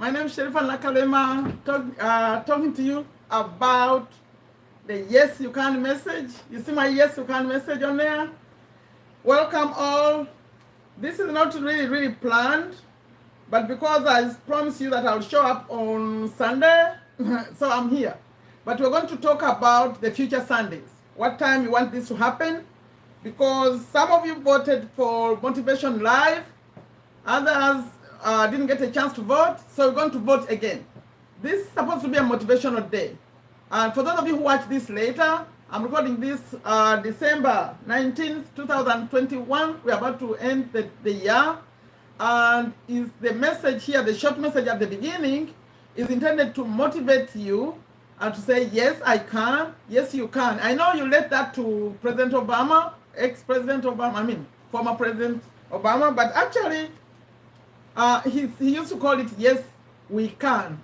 My name is Sherifa Nakalema, talking to you about the Yes You Can message. You see my Yes You Can message on there? Welcome all. This is not really planned, but because I promised you that I'll show up on Sunday, so I'm here. But we're going to talk about the future Sundays. What time you want this to happen? Because some of you voted for Motivation Live, others didn't get a chance to vote, so we're going to vote again. This is supposed to be a motivational day. And for those of you who watch this later, I'm recording this December 19th, 2021. We're about to end the year. And is the message here, the short message at the beginning, is intended to motivate you and to say, yes, I can, yes, you can. I know you left that to President Obama, ex-President Obama, former President Obama, but actually, he used to call it, yes, we can.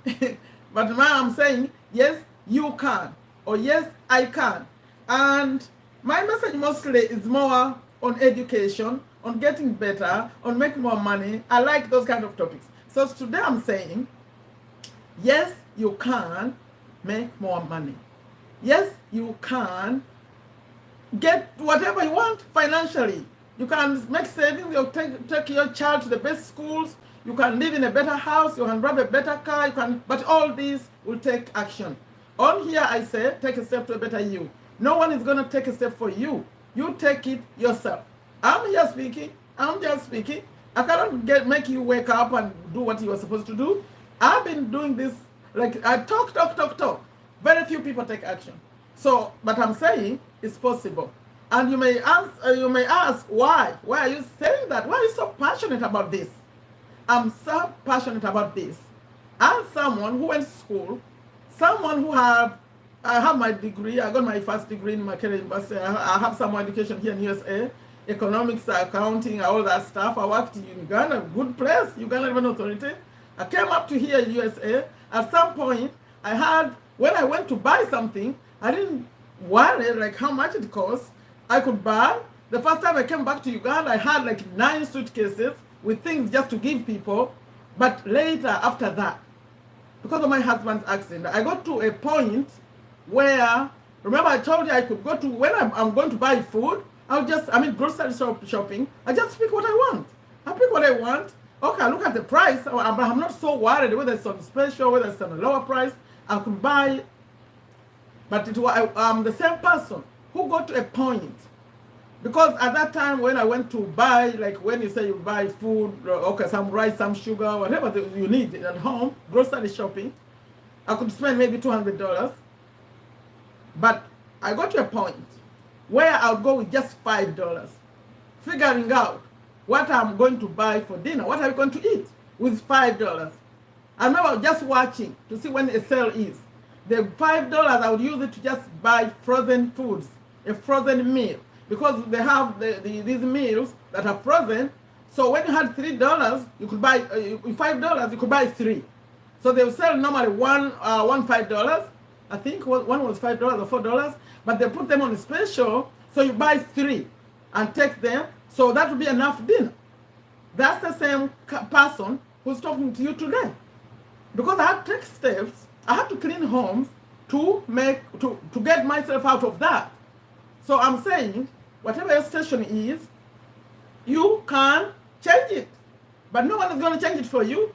But now I'm saying, yes, you can, or yes, I can. And my message mostly is more on education, on getting better, on making more money. I like those kind of topics. So today I'm saying, yes, you can make more money. Yes, you can get whatever you want financially. You can make savings, you take your child to the best schools, you can live in a better house, you can drive a better car, but all these will take action. On here I say, take a step to a better you. No one is going to take a step for you. You take it yourself. I'm here speaking, I'm just speaking. I cannot make you wake up and do what you are supposed to do. I've been doing this, like I talk. Very few people take action. So, but I'm saying it's possible. And you may ask why? Why are you saying that? Why are you so passionate about this? I'm so passionate about this. As someone who went to school, someone who I have my degree, I got my first degree in Makerere University. I have some more education here in USA, economics, accounting, all that stuff. I worked in Uganda, good place, Uganda Revenue Authority. I came up to here in USA. At some point, when I went to buy something, I didn't worry like how much it costs. I could buy. The first time I came back to Uganda, I had like 9 suitcases with things just to give people. But later, after that, because of my husband's accident, I got to a point where, remember I told you I could go to, when I'm going to buy food, grocery shopping, I just pick what I want. I pick what I want. Okay, I look at the price. I'm not so worried whether it's on special, whether it's on a lower price. I could buy. But I'm the same person who got to a point. Because at that time when I went to buy, like when you say you buy food, okay, some rice, some sugar, whatever you need at home, grocery shopping, I could spend maybe $200. But I got to a point where I'll go with just $5, figuring out what I'm going to buy for dinner, what I'm going to eat with $5. I remember just watching to see when a sale is. The $5, I would use it to just buy frozen foods, a frozen meal. Because they have these meals that are frozen. So when you had $3, you could buy, $5, you could buy 3. So they will sell normally one $5. I think one was $5 or $4. But they put them on a special, so you buy 3 and take them. So that would be enough dinner. That's the same person who's talking to you today. Because I had to take steps, I had to clean homes to get myself out of that. So I'm saying, whatever your station is, you can change it. But no one is going to change it for you.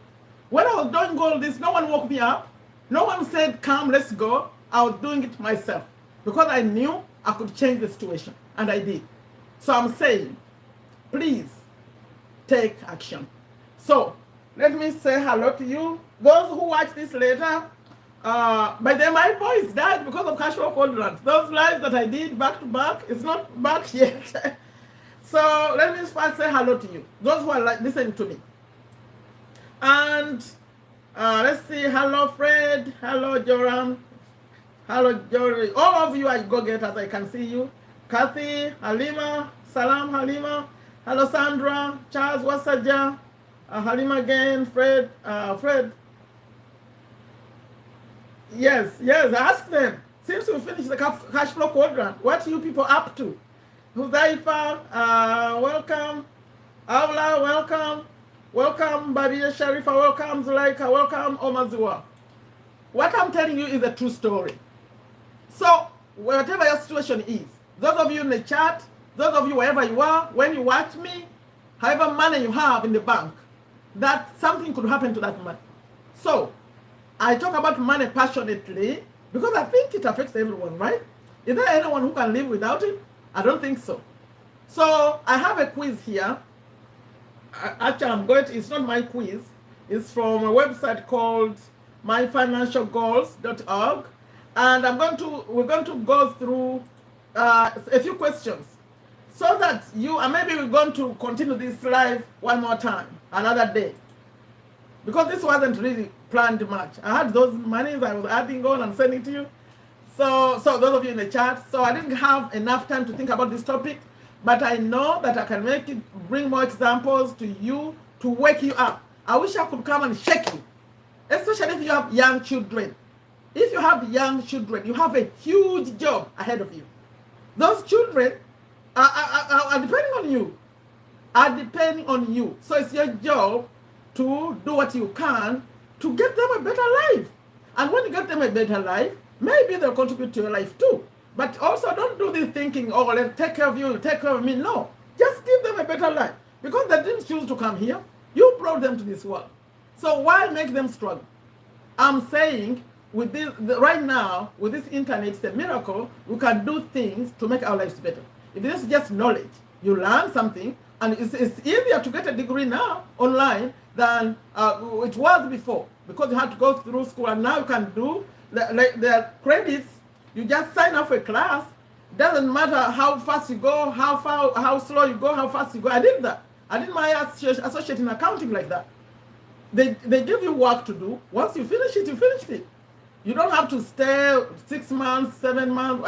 When I was doing all this, no one woke me up. No one said, come, let's go. I was doing it myself. Because I knew I could change the situation. And I did. So I'm saying, please take action. So let me say hello to you. Those who watch this later, by then my voice died because of Cashflow Quadrant. Those lives that I did back to back, it's not back yet. So let me first say hello to you, those who are listening to me. And let's see, hello Fred, hello Joram, hello Jory. All of you are go-getters, I can see you. Kathy, Halima, Salam Halima, hello Sandra, Charles Wasaja, Halima again, Fred. Yes, ask them. Since we finished the Cashflow Quadrant, what are you people up to? Huzaifa, welcome. Aula, welcome. Welcome, Badia Sherifa. Welcome, Zuleika. Welcome, Omazua. What I'm telling you is a true story. So, whatever your situation is, those of you in the chat, those of you wherever you are, when you watch me, however money you have in the bank, that something could happen to that money. So, I talk about money passionately because I think it affects everyone, right? Is there anyone who can live without it? I don't think so. So, I have a quiz here. Actually, it's not my quiz. It's from a website called myfinancialgoals.org. And we're going to go through a few questions so that and maybe we're going to continue this live one more time, another day. Because this wasn't really planned much. I had those monies I was adding on and sending to you. So those of you in the chat, so I didn't have enough time to think about this topic, but I know that I can bring more examples to you to wake you up. I wish I could come and shake you, especially if you have young children. If you have young children, you have a huge job ahead of you. Those children are depending on you. So it's your job to do what you can to get them a better life. And when you get them a better life, maybe they'll contribute to your life too. But also don't do this thinking, oh, let's take care of you, take care of me. No, just give them a better life. Because they didn't choose to come here. You brought them to this world. So why make them struggle? I'm saying with this, right now, with this internet, it's a miracle. We can do things to make our lives better. If this is just knowledge, you learn something, and it's easier to get a degree now online than it was before, because you had to go through school, and now you can do the credits. You just sign up for a class. Doesn't matter how fast you go, how slow you go, how fast you go. I did that. I did my associate in accounting like that. They give you work to do. Once you finish it, you finished it. You don't have to stay 6 months, 7 months,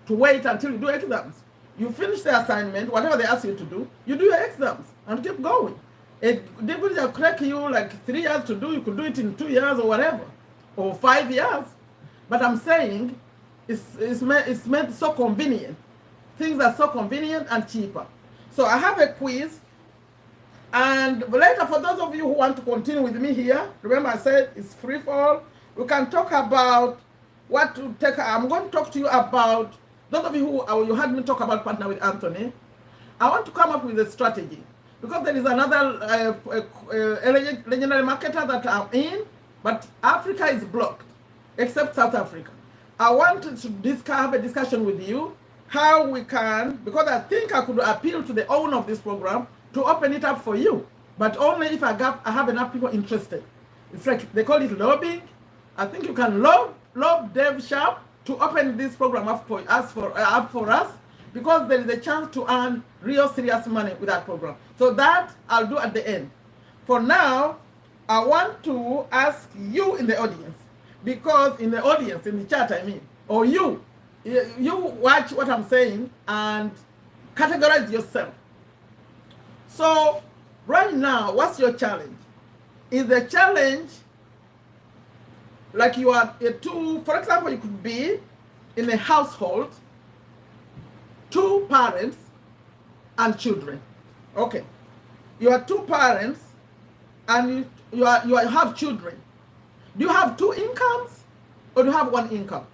to wait until you do exams. You finish the assignment, whatever they ask you to do, you do your exams and keep going. They will crack you like 3 years to do, you could do it in 2 years or whatever, or 5 years. But I'm saying it's made so convenient. Things are so convenient and cheaper. So I have a quiz. And later, for those of you who want to continue with me here, remember I said it's free for all. We can talk about what to take. I'm going to talk to you about, those of you who you heard me talk about Partner with Anthony. I want to come up with a strategy because there is another legendary marketer that I'm in, but Africa is blocked, except South Africa. I want to have a discussion with you how we can, because I think I could appeal to the owner of this program to open it up for you, but only if I have enough people interested. It's like they call it lobbying. I think you can lob Dave Sharp to open this program up for us, because there is a chance to earn real serious money with that program. So that I'll do at the end. For now, I want to ask you in the audience, because in the audience, in the chat, or you watch what I'm saying and categorize yourself. So right now, what's your challenge? Is the challenge like you are for example, you could be in a household, 2 parents and children. Okay. You are 2 parents and you have children. Do you have 2 incomes or do you have 1 income?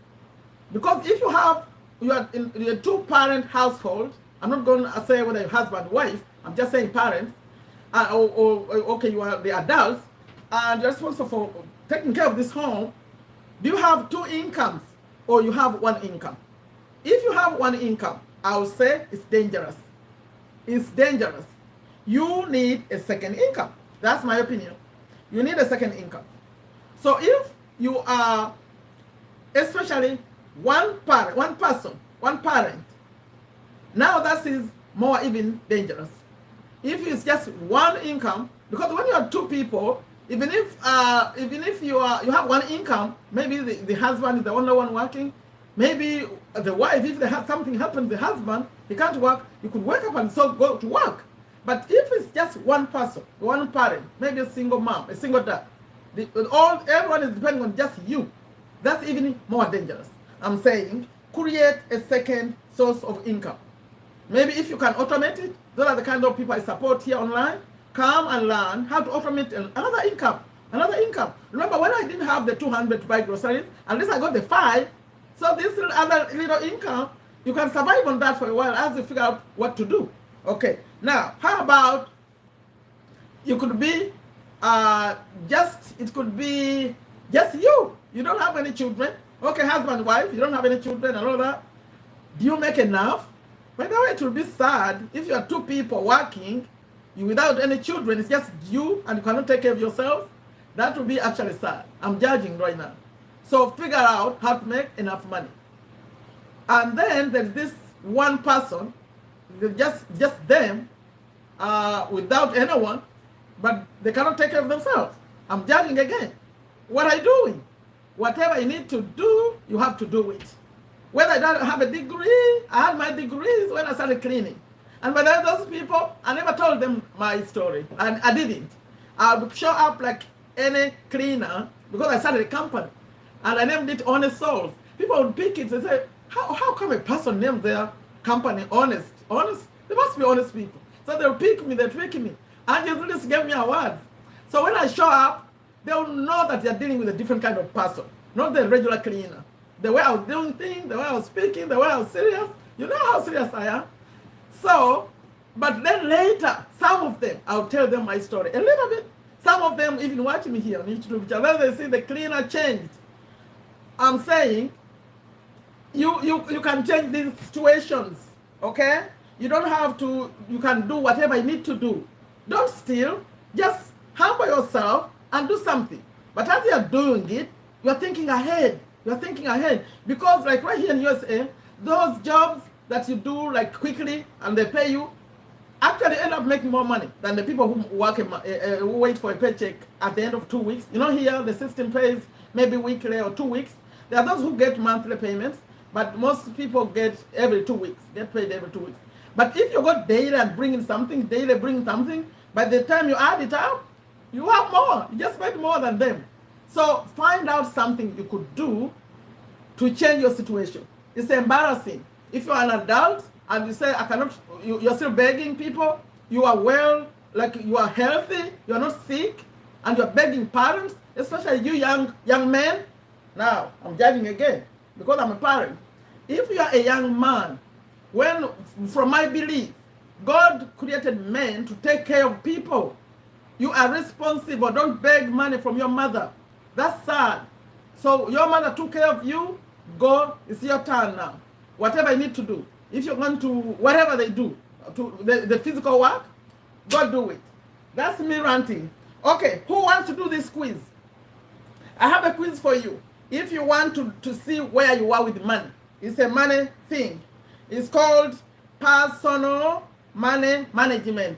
Because if you are in a 2-parent household, I'm not going to say whether you're husband, wife, I'm just saying parents, okay, you are the adults, and you're responsible for taking care of this home. Do you have 2 incomes or you have 1 income? If you have 1 income, I will say it's dangerous. It's dangerous. You need a second income. That's my opinion. You need a second income. So if you are, especially one parent, now that is more even dangerous. If it's just 1 income, because when you are 2 people, even if you have 1 income, maybe the husband is the only one working, maybe the wife, if something happened to the husband, he can't work, you could wake up and so go to work. But if it's just 1 person, 1 parent, maybe a single mom, a single dad, everyone is depending on just you, that's even more dangerous. I'm saying create a second source of income. Maybe if you can automate it, those are the kind of people I support here online. come and learn how to automate another income. Another income. Remember, when I didn't have the 200 to buy groceries, at least I got the 5. So this other little income, you can survive on that for a while as you figure out what to do. Okay. Now, how about you could be it could be just you. You don't have any children. Okay, husband, wife, you don't have any children and all that. Do you make enough? By the way, it will be sad if you are 2 people working, you without any children, it's just you and you cannot take care of yourself. That will be actually sad. I'm judging right now. So figure out how to make enough money. And then there's this one person, just them, without anyone, but they cannot take care of themselves. I'm judging again. What are you doing? Whatever you need to do, you have to do it. Whether I don't have a degree, I had my degrees when I started cleaning. And by then those people, I never told them my story. And I didn't. I would show up like any cleaner because I started a company. And I named it Honest Souls. People would pick it and say, how come a person named their company Honest? Honest? They must be honest people. So they'll pick me, they'll pick me. And just gave me awards. So when I show up, they'll know that they're dealing with a different kind of person, not the regular cleaner. The way I was doing things, the way I was speaking, the way I was serious. You know how serious I am. So, but then later, some of them, I'll tell them my story a little bit. Some of them even watch me here on YouTube channel. They see the cleaner changed. I'm saying, you can change these situations, okay? You don't have to, you can do whatever you need to do. Don't steal, just humble yourself and do something. But as you're doing it, you're thinking ahead. You're thinking ahead. Because like right here in USA, those jobs that you do like quickly and they pay you, actually end up making more money than the people who work who wait for a paycheck at the end of 2 weeks. You know, here the system pays maybe weekly or 2 weeks. There are those who get monthly payments, but most people get every 2 weeks, get paid every 2 weeks. But if you go daily and bring in something, by the time you add it up, you have more. You just made more than them. So find out something you could do to change your situation. It's embarrassing. If you're an adult and you say, I cannot, you're still begging people, you are well, like you are healthy, you're not sick, and you're begging parents, especially you young men. Now, I'm judging again because I'm a parent. If you are a young man, when, from my belief, God created men to take care of people. You are responsible. Don't beg money from your mother. That's sad. So your mother took care of you. Go. It's your turn now. Whatever you need to do. If you're going to, whatever they do, to the physical work, go do it. That's me ranting. Okay, who wants to do this quiz? I have a quiz for you. If you want to see where you are with money, it's a money thing. It's called personal money management.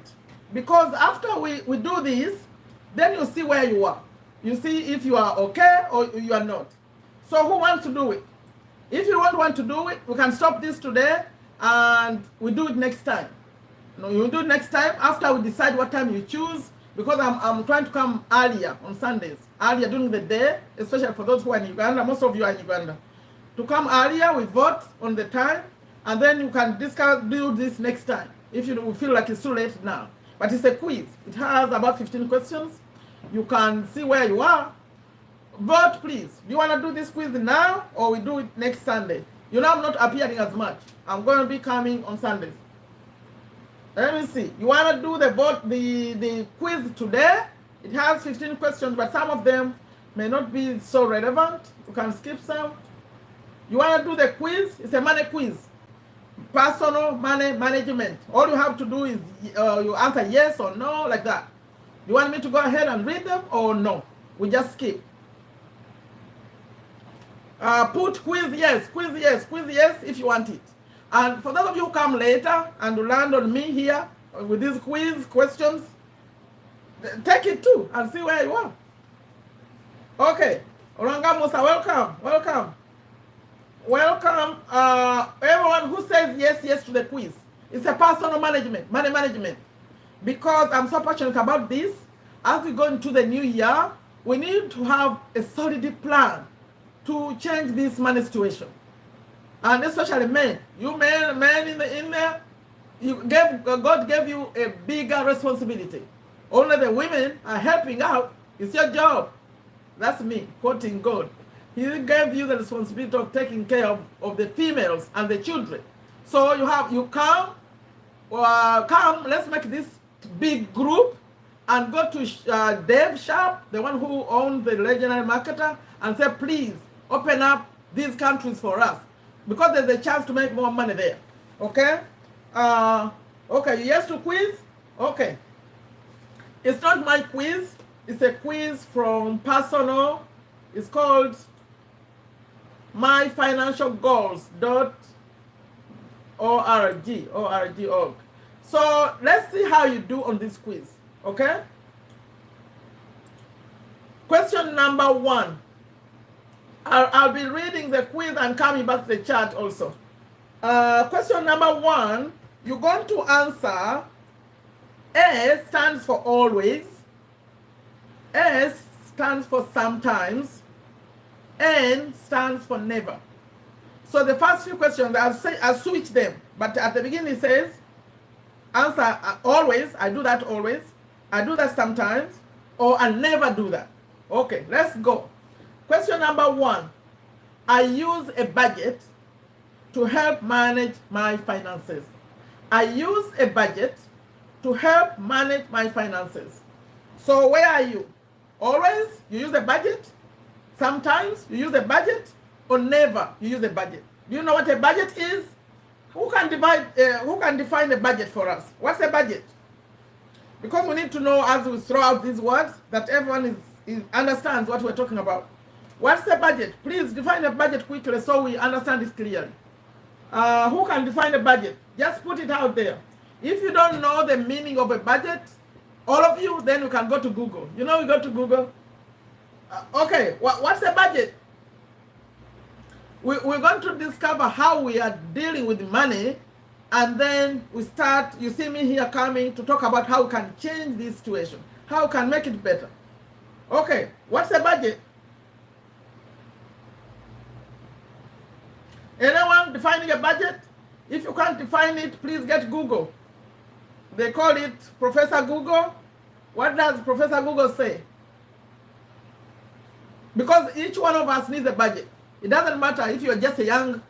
Because after we do this, then you see where you are. You see if you are okay or you are not. So who wants to do it? If you don't want to do it, we can stop this today and we do it next time. No, you do it next time after we decide what time you choose, because I'm trying to come earlier on Sundays, earlier during the day, especially for those who are in Uganda. Most of you are in Uganda. To come earlier, we vote on the time, and then you can do this next time if you feel like it's too late now. But it's a quiz. It has about 15 questions. You can see where you are. Vote, please. Do you want to do this quiz now or we do it next Sunday? You know I'm not appearing as much. I'm going to be coming on Sundays. Let me see. You want to do the quiz today? It has 15 questions, but some of them may not be so relevant. You can skip some. You want to do the quiz? It's a money quiz. Personal money management. All you have to do is you answer yes or no, like that. You want me to go ahead and read them or no? We just skip. Put quiz yes if you want it. And for those of you who come later and land on me here with these quiz questions, take it too and see where you are. Okay. Oranga Musa, welcome. Welcome, everyone who says yes to the quiz. It's a personal management, money management. Because I'm so passionate about this, as we go into the new year, we need to have a solid plan to change this money situation. And especially men. You men in there, God gave you a bigger responsibility. Only the women are helping out. It's your job. That's me, quoting God. He gave you the responsibility of taking care of the females and the children. So you come, let's make this big group and go to Dave Sharp, the one who owns the regional marketer, and say, please open up these countries for us, because there's a chance to make more money there. Okay? Okay, yes to quiz? Okay. It's not my quiz. It's a quiz from Personal. It's called myfinancialgoals.org. So let's see how you do on this quiz. Okay? Question number 1. I'll be reading the quiz and coming back to the chat also. Question number 1, you're going to answer. A stands for always. S stands for sometimes. N stands for never. So the first few questions, I'll switch them. But at the beginning it says, answer always. I do that always. I do that sometimes. Or I never do that. Okay, let's go. Question number 1. I use a budget to help manage my finances. I use a budget to help manage my finances. So where are you? Always you use a budget? Sometimes you use a budget? Or never you use a budget? Do you know what a budget is? Who can define a budget for us? What's a budget? Because we need to know, as we throw out these words, that everyone understands what we're talking about. What's the budget? Please define a budget quickly so we understand it clearly. Who can define a budget? Just put it out there. If you don't know the meaning of a budget, all of you, then you can go to Google. You know, we go to Google. Okay, what's a budget? We're going to discover how we are dealing with money, and then we start, you see me here coming to talk about how we can change this situation, how we can make it better. Okay, what's a budget? Anyone defining a budget? If you can't define it, please get Google. They call it Professor Google. What does Professor Google say? Because each one of us needs a budget. It doesn't matter if you're just a young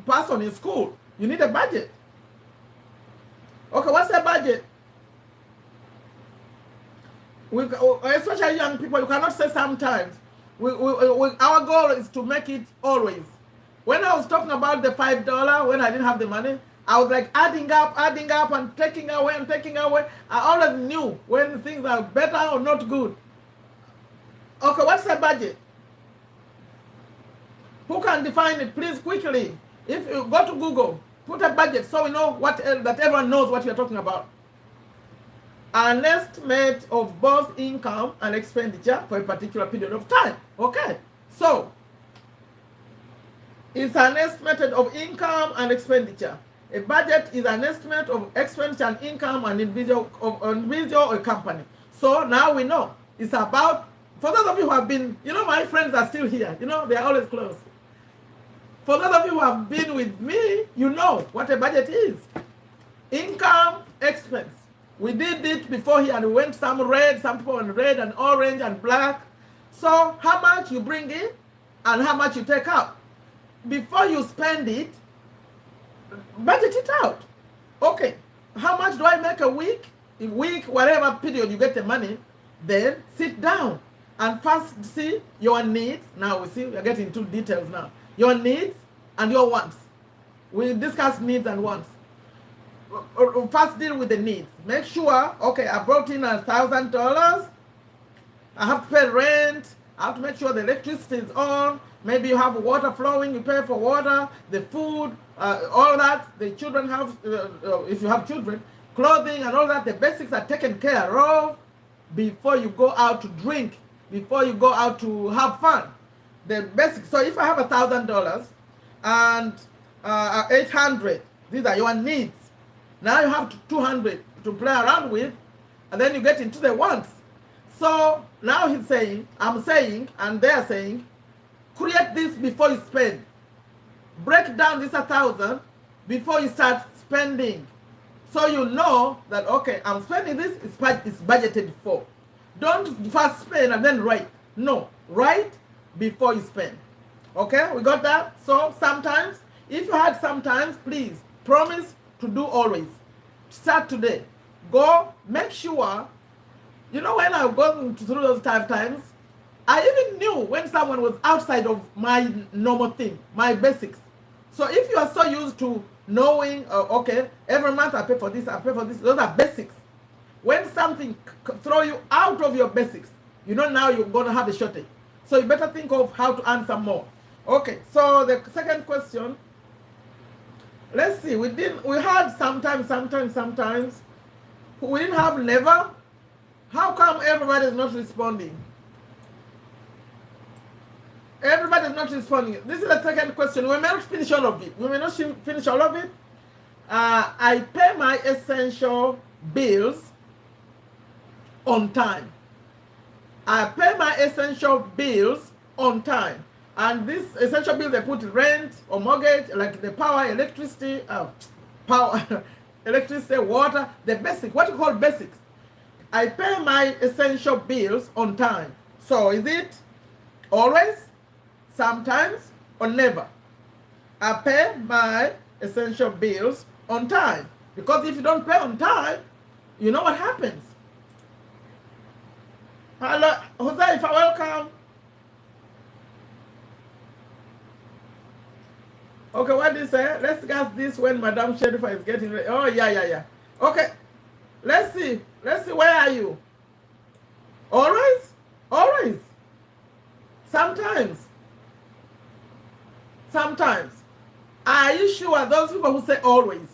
person in school. You need a budget. Okay, what's a budget? Especially young people, you cannot say sometimes. Our goal is to make it always. When I was talking about the $5, when I didn't have the money, I was like adding up and taking away and taking away. I always knew when things are better or not good. Okay, what's a budget? Who can define it? Please, quickly. If you go to Google, put a budget so we know that everyone knows what you're talking about. An estimate of both income and expenditure for a particular period of time. Okay, so it's an estimate of income and expenditure. A budget is an estimate of expenditure and income on individual or company. So now we know it's about, for those of you who have been, my friends are still here. They're always close. For those of you who have been with me, you know what a budget is. Income, expense. We did it before here and we went some red, some people on red and orange and black. So how much you bring in and how much you take out. Before you spend it, budget it out. Okay, how much do I make a week? A week, whatever period you get the money, then sit down and first see your needs. Now we see, we're getting into details now. Your needs and your wants. We discuss needs and wants. First deal with the needs. Make sure, okay, I brought in $1,000. I have to pay rent. I have to make sure the electricity is on. Maybe you have water flowing, you pay for water, the food, all that. The children have, if you have children, clothing and all that. The basics are taken care of before you go out to drink, before you go out to have fun. The basics. So if I have $1,000 and 800, these are your needs. Now you have 200 to play around with, and then you get into the wants. So now he's saying, I'm saying, and they're saying, create this before you spend. Break down this 1,000 before you start spending. So you know that, okay, I'm spending this, it's budgeted for. Don't first spend and then write. No, write before you spend. Okay, we got that? So sometimes, if you had sometimes, please promise to do always. Start today. Go, make sure, you know, when I go through those tough times, I even knew when someone was outside of my normal thing, my basics. So if you are so used to knowing, okay, every month I pay for this, I pay for this, those are basics. When something throw you out of your basics, you know now you're going to have a shortage. So you better think of how to earn some more. Okay, so the second question, let's see, we had sometimes. We didn't have never. How come everybody is not responding? Everybody is not responding. This is the second question. We may not finish all of it. I pay my essential bills on time. I pay my essential bills on time. And this essential bill, they put rent or mortgage, like the power, electricity, electricity, water, the basic, what you call basics. I pay my essential bills on time. So is it always, sometimes, or never? I pay my essential bills on time. Because if you don't pay on time, you know what happens. Hello, Jose, welcome. Okay, what did you say? Let's guess this when Madam Sherifa is getting ready. Oh, yeah. Okay, let's see. Where are you? Always? Always. Sometimes. Are you sure those people who say always?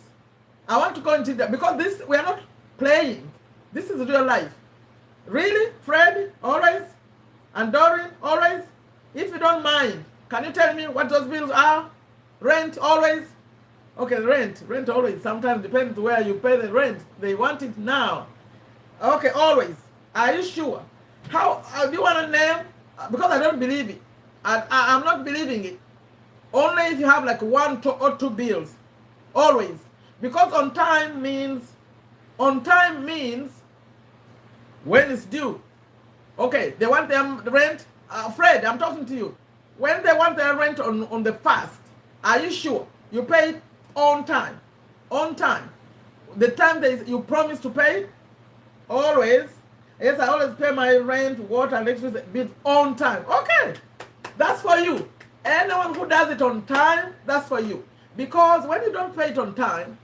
I want to go into that because we are not playing. This is real life. Really? Fred? Always? And Doreen? Always? If you don't mind, can you tell me what those bills are? Rent? Always? Okay, rent always. Sometimes depends where you pay the rent. They want it now. Okay, always. Are you sure? How do you want a name? Because I don't believe it. I'm not believing it. Only if you have like 1 or 2 bills. Always. Because on time means when it's due. Okay, they want their rent. Fred, I'm talking to you. When they want their rent on the first, are you sure you pay it on time? On time. The time you promise to pay? Always. Yes, I always pay my rent, water, electricity bill on time. Okay, that's for you. Anyone who does it on time, that's for you. Because when you don't pay it on time,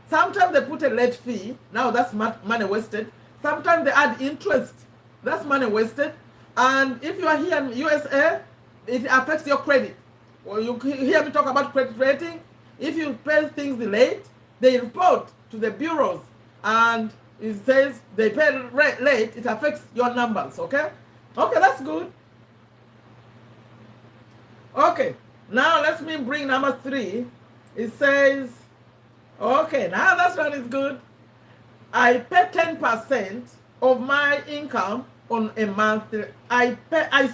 sometimes they put a late fee. Now that's money wasted. Sometimes they add interest. That's money wasted. And if you are here in USA, it affects your credit. Well, you hear me talk about credit rating. If you pay things late, they report to the bureaus. And it says they pay late, it affects your numbers, okay? Okay, that's good. Okay, now let me bring number 3. It says, okay, now that one is good. I pay 10% of my income on a monthly. I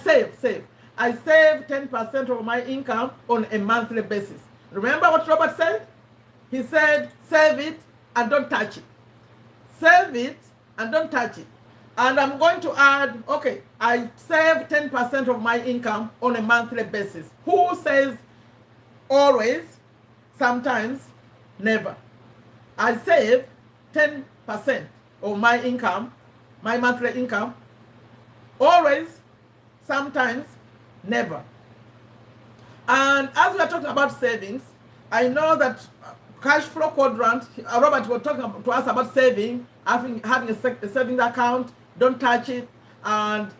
save. I save 10% of my income on a monthly basis. Remember what Robert said? He said, save it and don't touch it. Save it and don't touch it. And I'm going to add, okay, I save 10% of my income on a monthly basis. Who says always, sometimes, never? I save 10% of my income, my monthly income, always, sometimes, never. And as we are talking about savings, I know that Cashflow Quadrant, Robert was talking to us about saving, having a savings account, don't touch it, and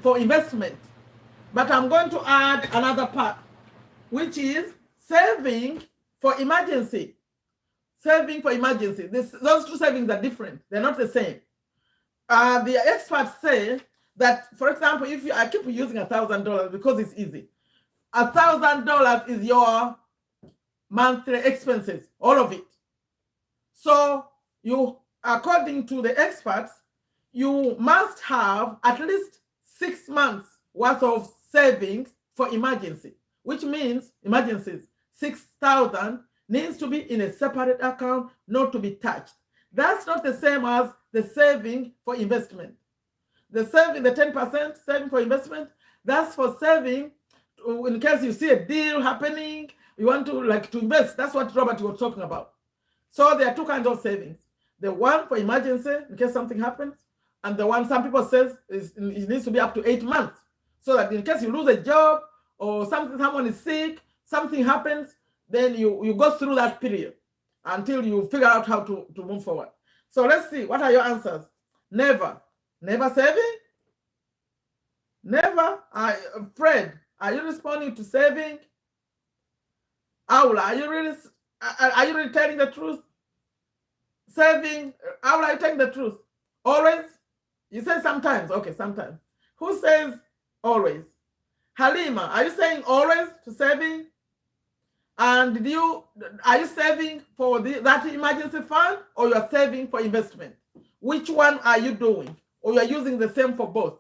for investment. But I'm going to add another part, which is saving for emergency. Saving for emergency. Those two savings are different. They're not the same. The experts say that, for example, if I keep using $1,000 because it's easy. $1,000 is your monthly expenses, all of it. So you, according to the experts, you must have at least 6 months worth of savings for emergency, which means emergencies, $6,000 needs to be in a separate account, not to be touched. That's not the same as the saving for investment. The saving, the 10% saving for investment, that's for saving in case you see a deal happening, you want to invest. That's what Robert was talking about. So there are two kinds of savings. The one for emergency, in case something happens, and the one some people says it needs to be up to 8 months. So that in case you lose a job or someone is sick, something happens, then you go through that period until you figure out how to move forward. So let's see, what are your answers? Never. Never saving? Never? Fred, are you responding to saving? Aula, are you really telling the truth? Saving? Aula, are you telling the truth? Always? You say sometimes. Okay, sometimes. Who says always? Halima, are you saying always to saving? And are you saving for that emergency fund, or you are saving for investment? Which one are you doing? Or you are using the same for both?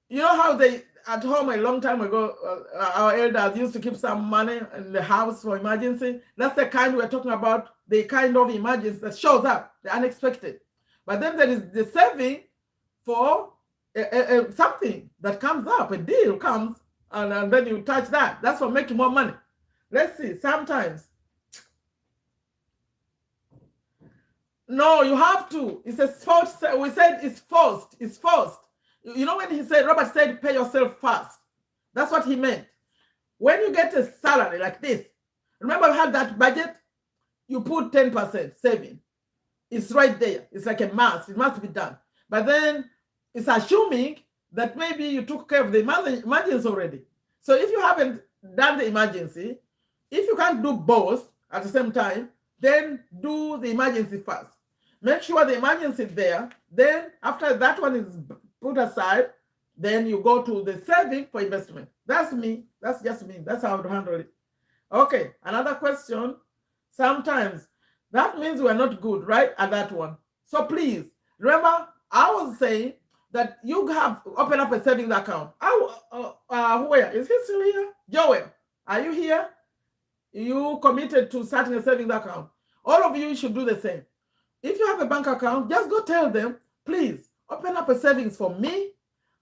You know how at home a long time ago, our elders used to keep some money in the house for emergency. That's the kind we're talking about, the kind of emergency that shows up, the unexpected. But then there is the saving for something that comes up, a deal comes, and then you touch that. That's for making more money. Let's see, sometimes. No, you have to. It's a forced. We said it's forced. It's forced. You know when Robert said, pay yourself first. That's what he meant. When you get a salary like this, remember we had that budget? You put 10% saving. It's right there. It's like a must. It must be done. But then it's assuming that maybe you took care of the emergency already. So if you haven't done the emergency, if you can't do both at the same time, then do the emergency first. Make sure the emergency is there. Then after that one is put aside, then you go to the saving for investment. That's me. That's just me. That's how I would handle it. Okay, another question. Sometimes that means we're not good, right? At that one. So please, remember, I was saying that you have open up a savings account. Where is he still here? Joel, are you here? You committed to starting a savings account. All of you should do the same. If you have a bank account, just go tell them, please open up a savings for me.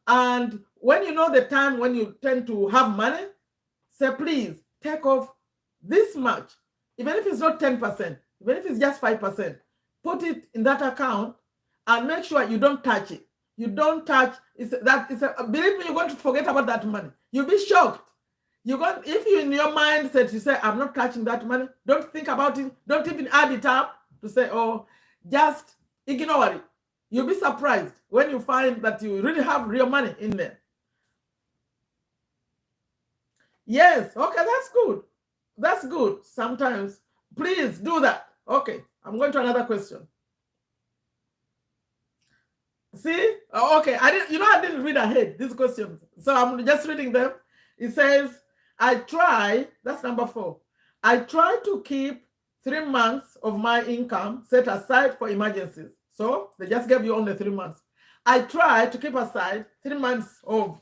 And when you know the time when you tend to have money, say, please take off this much. Even if it's not 10%, even if it's just 5%, put it in that account and make sure you don't touch it. You don't touch, believe me, you're going to forget about that money. You'll be shocked. If you in your mindset, you say, I'm not touching that money, don't think about it, don't even add it up to say, oh, just ignore it. You'll be surprised when you find that you really have real money in there. Yes, okay, that's good. That's good. Sometimes, please do that. Okay, I'm going to another question. See? Okay, I didn't read ahead these questions, so I'm just reading them. It says, that's number 4. I try to keep 3 months of my income set aside for emergencies. So they just gave you only 3 months. I try to keep aside 3 months of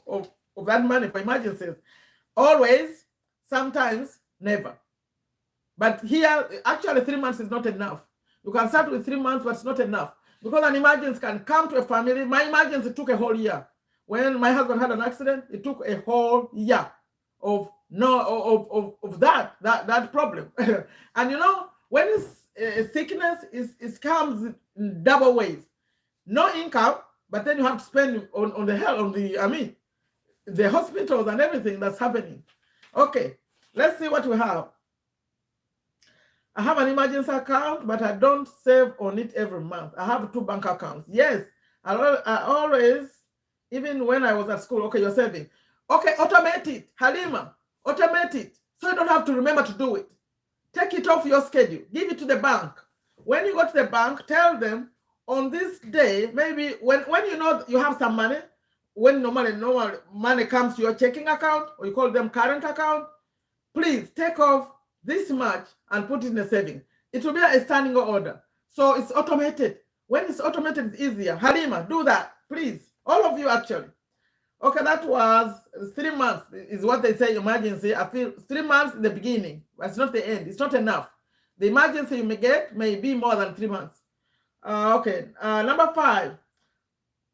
that money for emergencies. Always, sometimes, never. But here, actually 3 months is not enough. You can start with 3 months, but it's not enough. Because an emergency can come to a family. My emergency took a whole year. When my husband had an accident, it took a whole year of that problem. And when it's a sickness, it comes in double ways. No income, but then you have to spend on the hospitals and everything that's happening. Okay, let's see what we have. I have an emergency account, but I don't save on it every month. I have 2 bank accounts. Yes, I always, even when I was at school, okay, you're saving. Okay, automate it, Halima, automate it, so you don't have to remember to do it. Take it off your schedule, give it to the bank. When you go to the bank, tell them on this day, maybe when you know you have some money, when normal money comes to your checking account, or you call them current account, please take off this much and put it in a saving. It will be a standing order. So it's automated. When it's automated, it's easier. Halima, do that, please. All of you, actually. Okay, that was 3 months is what they say emergency. I feel 3 months in the beginning, but it's not the end. It's not enough. The emergency you may get may be more than 3 months. Okay. Number 5,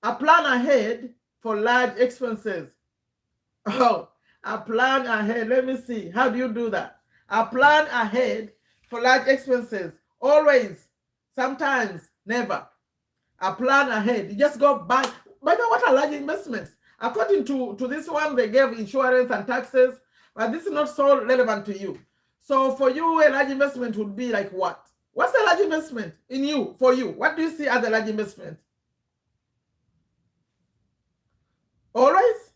a plan ahead for large expenses. Oh, a plan ahead. Let me see. How do you do that? A plan ahead for large expenses. Always, sometimes, never. A plan ahead. You just go buy. By the way, what are large investments? According to this one, they gave insurance and taxes, but this is not so relevant to you. So for you, a large investment would be like what? What's a large investment in you, for you? What do you see as a large investment? Always?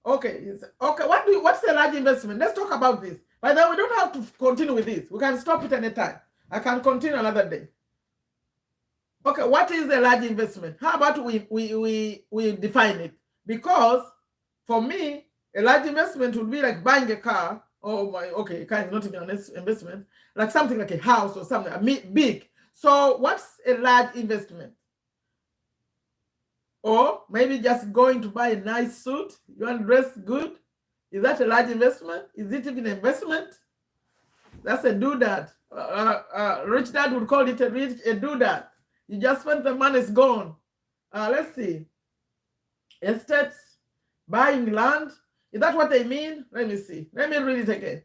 Okay. Okay. What's a large investment? Let's talk about this. By the way, we don't have to continue with this. We can stop it anytime. I can continue another day. Okay, what is a large investment? How about we define it? Because for me, a large investment would be like buying a car. Oh my, okay, car is not even an investment. Like something like a house or something big. So what's a large investment? Or maybe just going to buy a nice suit. You want to dress good. Is that a large investment? Is it even an investment? That's a doodad. Rich dad would call it a doodad. You just spent the money, it's gone. Let's see. Estates, buying land. Is that what they mean? Let me see. Let me read it again.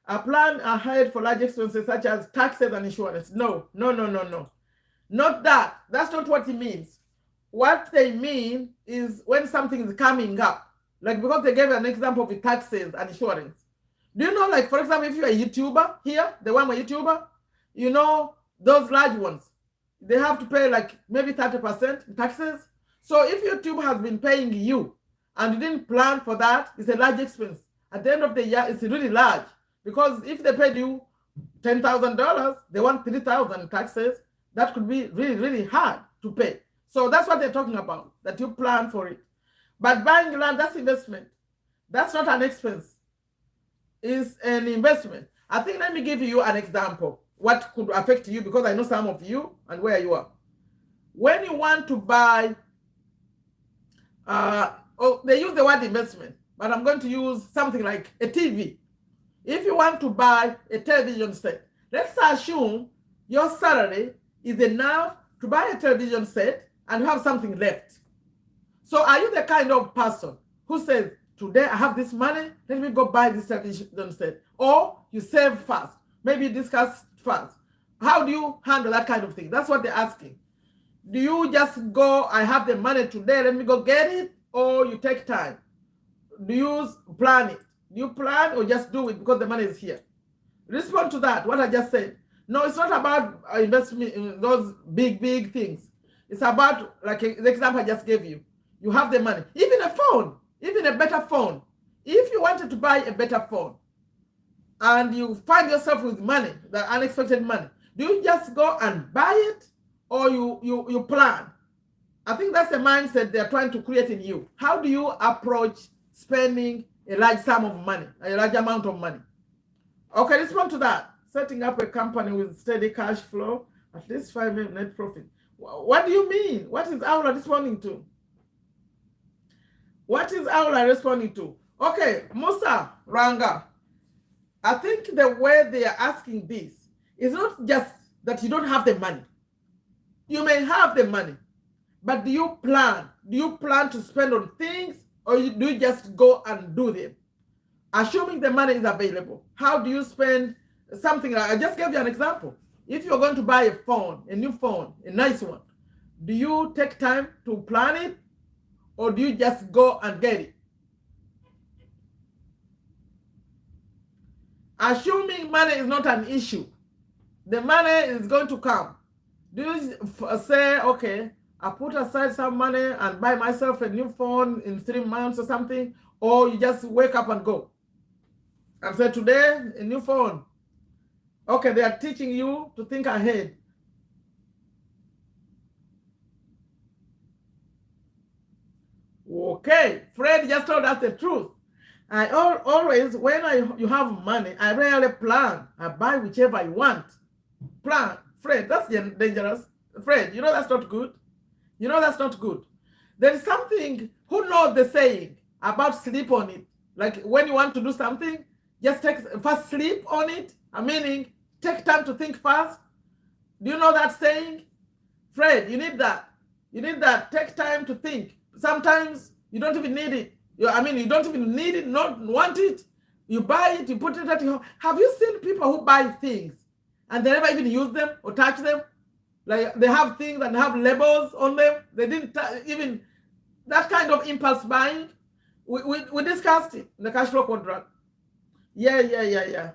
A plan ahead for large expenses such as taxes and insurance. No. Not that. That's not what it means. What they mean is when something is coming up. Like because they gave an example of the taxes and insurance. Do you know, like, for example, if you're a YouTuber here, the one with YouTuber, you know, those large ones, they have to pay like maybe 30% in taxes. So if YouTube has been paying you and you didn't plan for that, it's a large expense. At the end of the year, it's really large. Because if they paid you $10,000, they want $3,000 in taxes. That could be really, really hard to pay. So that's what they're talking about, that you plan for it. But buying land, that's investment. That's not an expense. It's an investment. I think, let me give you an example. What could affect you, because I know some of you and where you are. When you want to buy, they use the word investment, but I'm going to use something like a TV. If you want to buy a television set, let's assume your salary is enough to buy a television set and have something left. So are you the kind of person who says, today I have this money, let me go buy this television set? Or you save first, maybe discuss first. How do you handle that kind of thing? That's what they're asking. Do you just go, I have the money today, let me go get it? Or you take time? Do you plan it? Do you plan or just do it because the money is here? Respond to that, what I just said. No, it's not about investment in those big things. It's about, like the example I just gave you. You have the money. Even a phone, even a better phone. If you wanted to buy a better phone and you find yourself with money, the unexpected money, do you just go and buy it or you plan? I think that's the mindset they're trying to create in you. How do you approach spending a large sum of money, a large amount of money? Okay, respond to that. Setting up a company with steady cash flow, at least 5 million net profit. What do you mean? What is Aula responding to? What is Aula responding to? Okay, Musa Ranga, I think the way they are asking this is not just that you don't have the money. You may have the money, but do you plan? Do you plan to spend on things, or do you just go and do them? Assuming the money is available, how do you spend something? I just gave you an example. If you're going to buy a phone, a new phone, a nice one, do you take time to plan it, or do you just go and get it? Assuming money is not an issue, the money is going to come. Do you say, okay, I put aside some money and buy myself a new phone in 3 months or something, or you just wake up and go and say, today, a new phone. Okay, they are teaching you to think ahead. Okay, Fred just told us the truth. I always, when you have money, I rarely plan. I buy whichever I want. Plan. Fred, that's dangerous. Fred, you know that's not good. You know that's not good. There is something, who knows the saying, about sleep on it. Like when you want to do something, just first sleep on it. Meaning, take time to think first. Do you know that saying? Fred, you need that. You need that. Take time to think. Sometimes you don't even need it. You don't even need it, not want it. You buy it, you put it at your home. Have you seen people who buy things and they never even use them or touch them? Like they have things and have labels on them. They didn't even, that kind of impulse buying. We discussed it in the Cashflow Quadrant. Yeah.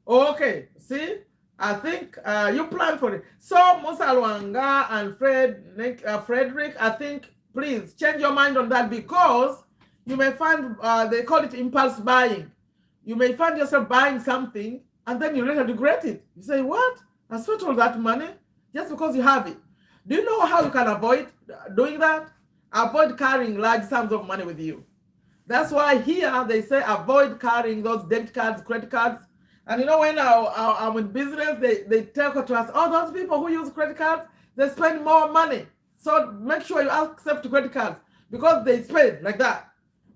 Okay, see? I think you plan for it. So Musa Luanga and Frederick, I think, please change your mind on that, because you may find, they call it impulse buying. You may find yourself buying something and then you later regret it. You say, what? I spent all that money just because you have it. Do you know how you can avoid doing that? Avoid carrying large sums of money with you. That's why here they say avoid carrying those debit cards, credit cards. And you know, when I'm in business, they tell to us, oh, those people who use credit cards, they spend more money. So make sure you accept credit cards because they spend like that.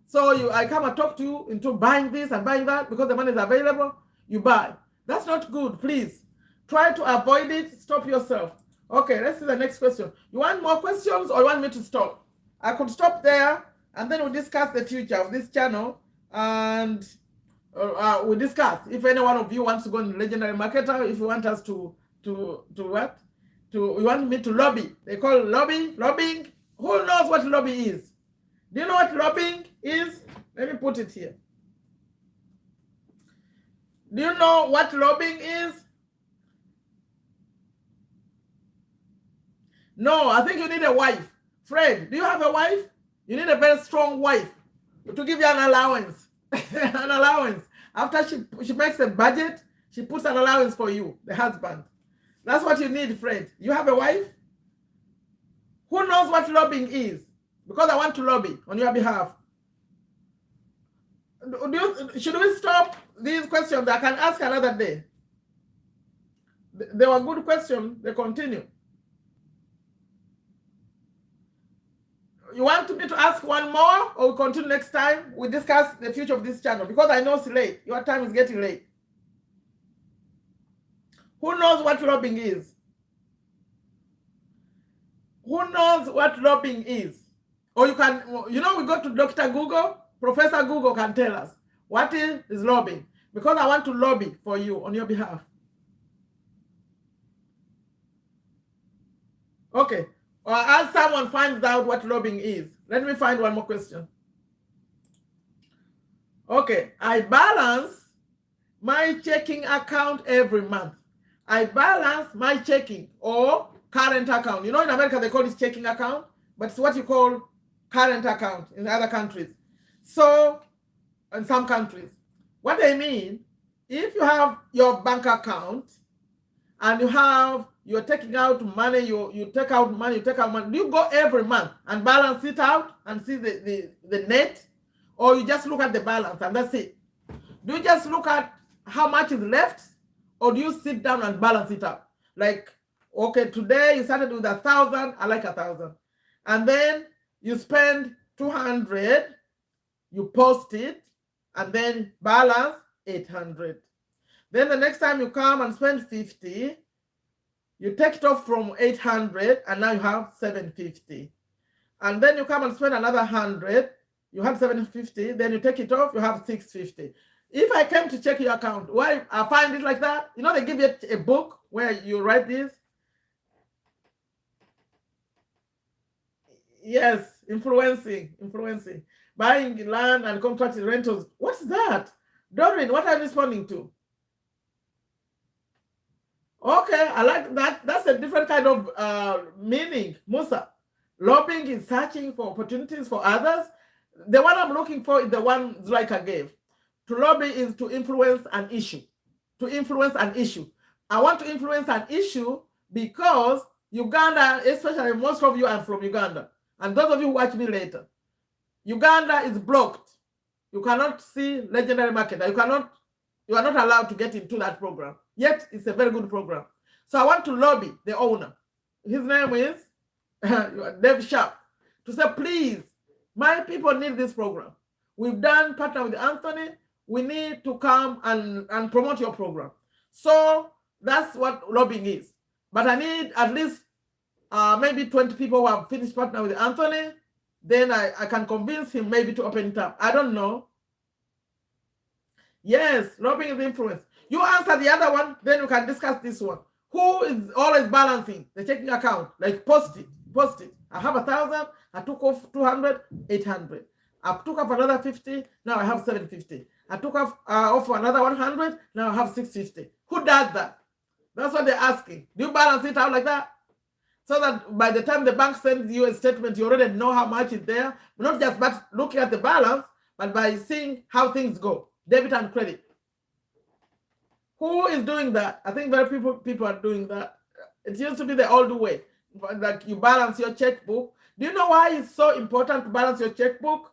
So I come and talk to you into buying this and buying that because the money is available, you buy. That's not good, please. Try to avoid it, stop yourself. Okay, let's see the next question. You want more questions or you want me to stop? I could stop there and then we'll discuss the future of this channel, and we discuss if any one of you wants to go in Legendary Marketer, if you want us to what? You want me to lobby. They call lobbying. Who knows what lobby is? Do you know what lobbying is? Let me put it here. Do you know what lobbying is? No, I think you need a wife. Fred, do you have a wife? You need a very strong wife to give you an allowance. An allowance. After she makes a budget, she puts an allowance for you, the husband. That's what you need, Fred. You have a wife? Who knows what lobbying is? Because I want to lobby on your behalf. Should we stop these questions? I can ask another day. They were good questions. They continue. You want me to ask one more, or we continue next time? We discuss the future of this channel, because I know it's late. Your time is getting late. Who knows what lobbying is? Who knows what lobbying is? Or you can, we go to Dr. Google. Professor Google can tell us what is lobbying, because I want to lobby for you on your behalf. Okay. Or as someone finds out what lobbying is. Let me find one more question. Okay. I balance my checking account every month. I balance my checking or current account. You know, in America, they call it checking account, but it's what you call current account in other countries. So, in some countries, what they mean, if you have your bank account and you're taking out money, you take out money, do you go every month and balance it out and see the net? Or you just look at the balance and that's it? Do you just look at how much is left? Or do you sit down and balance it out? Like, okay, today you started with 1,000, I like 1,000. And then you spend 200, you post it, and then balance 800. Then the next time you come and spend 50, you take it off from 800, and now you have 750. And then you come and spend another 100, you have 750, then you take it off, you have 650. If I came to check your account, why I find it like that? You know, they give you a book where you write this. Yes, influencing. Buying land and contracting rentals. What's that? Doreen, what are you responding to? Okay, I like that. That's a different kind of meaning. Musa, lobbying is searching for opportunities for others. The one I'm looking for is the one Zuleika gave. To lobby is to influence an issue. I want to influence an issue because Uganda, especially most of you are from Uganda, and those of you who watch me later, Uganda is blocked. You cannot see Legendary Marketer. You are not allowed to get into that program. Yet it's a very good program. So I want to lobby the owner. His name is Dave Sharp, to say, please My people need this program. We've done partner with Anthony. We need to come and promote your program. So that's what lobbying is. But I need at least maybe 20 people who have finished partner with Anthony. Then I can convince him maybe to open it up. I don't know. Yes, lobbying is influence. You answer the other one, then we can discuss this one. Who is always balancing the checking account? Like post it. I have 1,000. I took off 200, 800. I took off another 50. Now I have 750. I took off another 100. Now I have 650. Who does that? That's what they're asking. Do you balance it out like that? So that by the time the bank sends you a statement, you already know how much is there. Not just by looking at the balance, but by seeing how things go, debit and credit. Who is doing that? I think very people are doing that. It used to be the old way, like you balance your checkbook. Do you know why it's so important to balance your checkbook?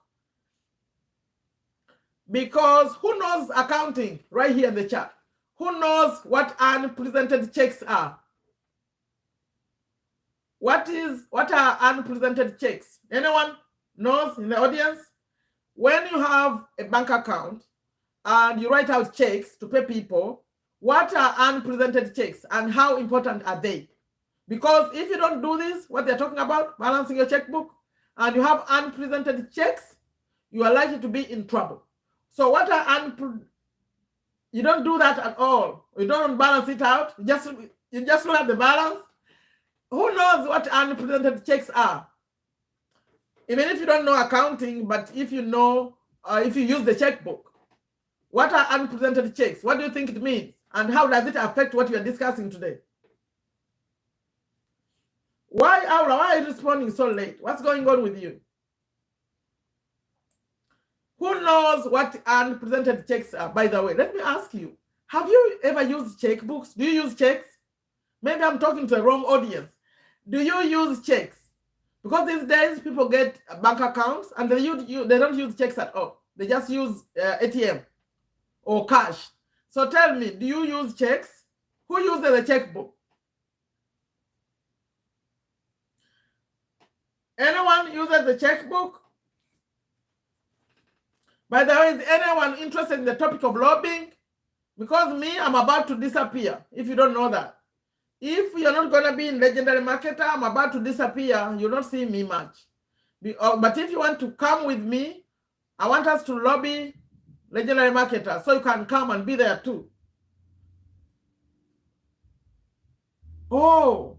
Because who knows accounting? Right here in the chat. Who knows what unpresented checks are? What are unpresented checks? Anyone knows in the audience? When you have a bank account and you write out checks to pay people, what are unpresented checks and how important are they? Because if you don't do this, what they're talking about, balancing your checkbook, and you have unpresented checks, you are likely to be in trouble. So what are you don't do that at all. You don't balance it out. You just look at the balance. Who knows what unpresented checks are? Even if you don't know accounting, but if you know, if you use the checkbook, what are unpresented checks? What do you think it means? And how does it affect what we are discussing today? Why, Aura, why are you responding so late? What's going on with you? Who knows what unpresented checks are? By the way, let me ask you, have you ever used checkbooks? Do you use checks? Maybe I'm talking to the wrong audience. Do you use checks? Because these days people get bank accounts and they don't use checks at all. They just use ATM or cash. So tell me, do you use checks? Who uses a checkbook? Anyone uses the checkbook? By the way, is anyone interested in the topic of lobbying? Because me, I'm about to disappear, if you don't know that. If you're not going to be in Legendary Marketer, I'm about to disappear. You'll not see me much. But if you want to come with me, I want us to lobby Legendary Marketer so you can come and be there too. Oh,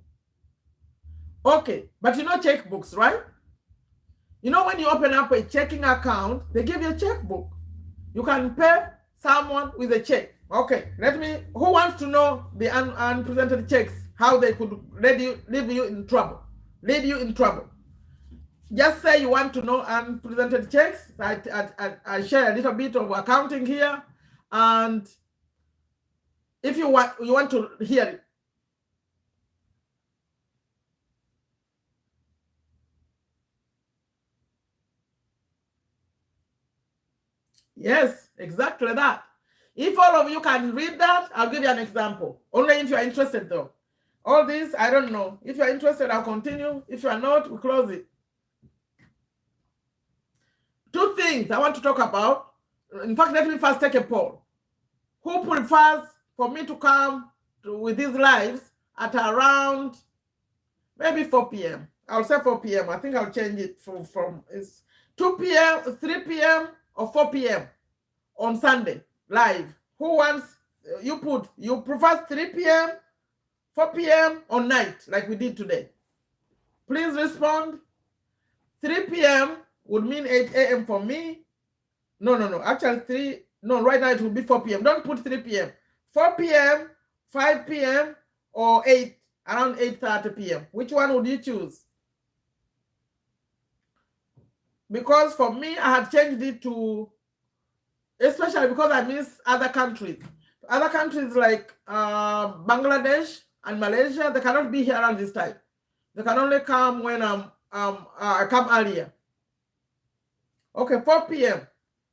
okay. But you know checkbooks, right? You know when you open up a checking account, they give you a checkbook. You can pay someone with a check. Okay, who wants to know the unpresented checks, how they could lead you in trouble? Just say you want to know unpresented checks. I share a little bit of accounting here, and if you want to hear it. Yes, exactly that. If all of you can read that, I'll give you an example. Only if you're interested though. All this, I don't know. If you're interested, I'll continue. If you're not, we'll close it. Two things I want to talk about. In fact, let me first take a poll. Who prefers for me to come with these lives at around maybe 4 p.m.? I'll say 4 p.m. I think I'll change it from it's 2 p.m., 3 p.m. or 4 p.m. on Sunday. Live. Who wants, you prefer 3 p.m., 4 p.m. or night like we did today? Please respond. 3 p.m. would mean 8 a.m. for me. No. Actually, right now it will be 4 p.m. Don't put 3 p.m. 4 p.m., 5 p.m. or around 8:30 p.m. Which one would you choose? Because for me, I had changed it to, especially because I miss other countries. Other countries like Bangladesh and Malaysia, they cannot be here around this time. They can only come when I come earlier. Okay, 4 p.m.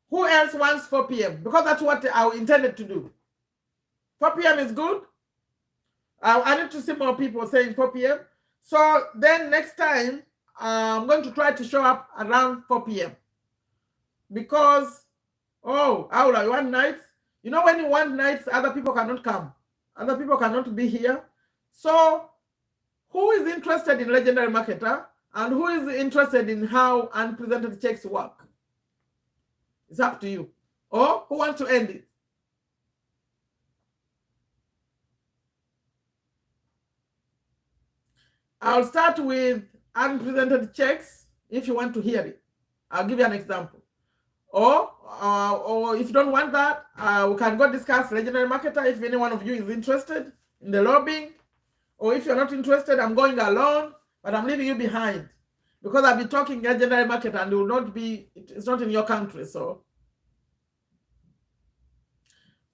Who else wants 4 p.m.? Because that's what I intended to do. 4 p.m. is good. I need to see more people saying 4 p.m. So then next time, I'm going to try to show up around 4 p.m. because, oh, Aula, you want nights? You know, when you want nights, other people cannot come. Other people cannot be here. So who is interested in Legendary Marketer and who is interested in how unpresented checks work? It's up to you. Or who wants to end it? I'll start with unpresented checks if you want to hear it. I'll give you an example. Or if you don't want that, we can go discuss Legendary Marketer if any one of you is interested in the lobbying. Or if you're not interested, I'm going alone, but I'm leaving you behind. Because I'll be talking Legendary Marketer and it will not be, it's not in your country. So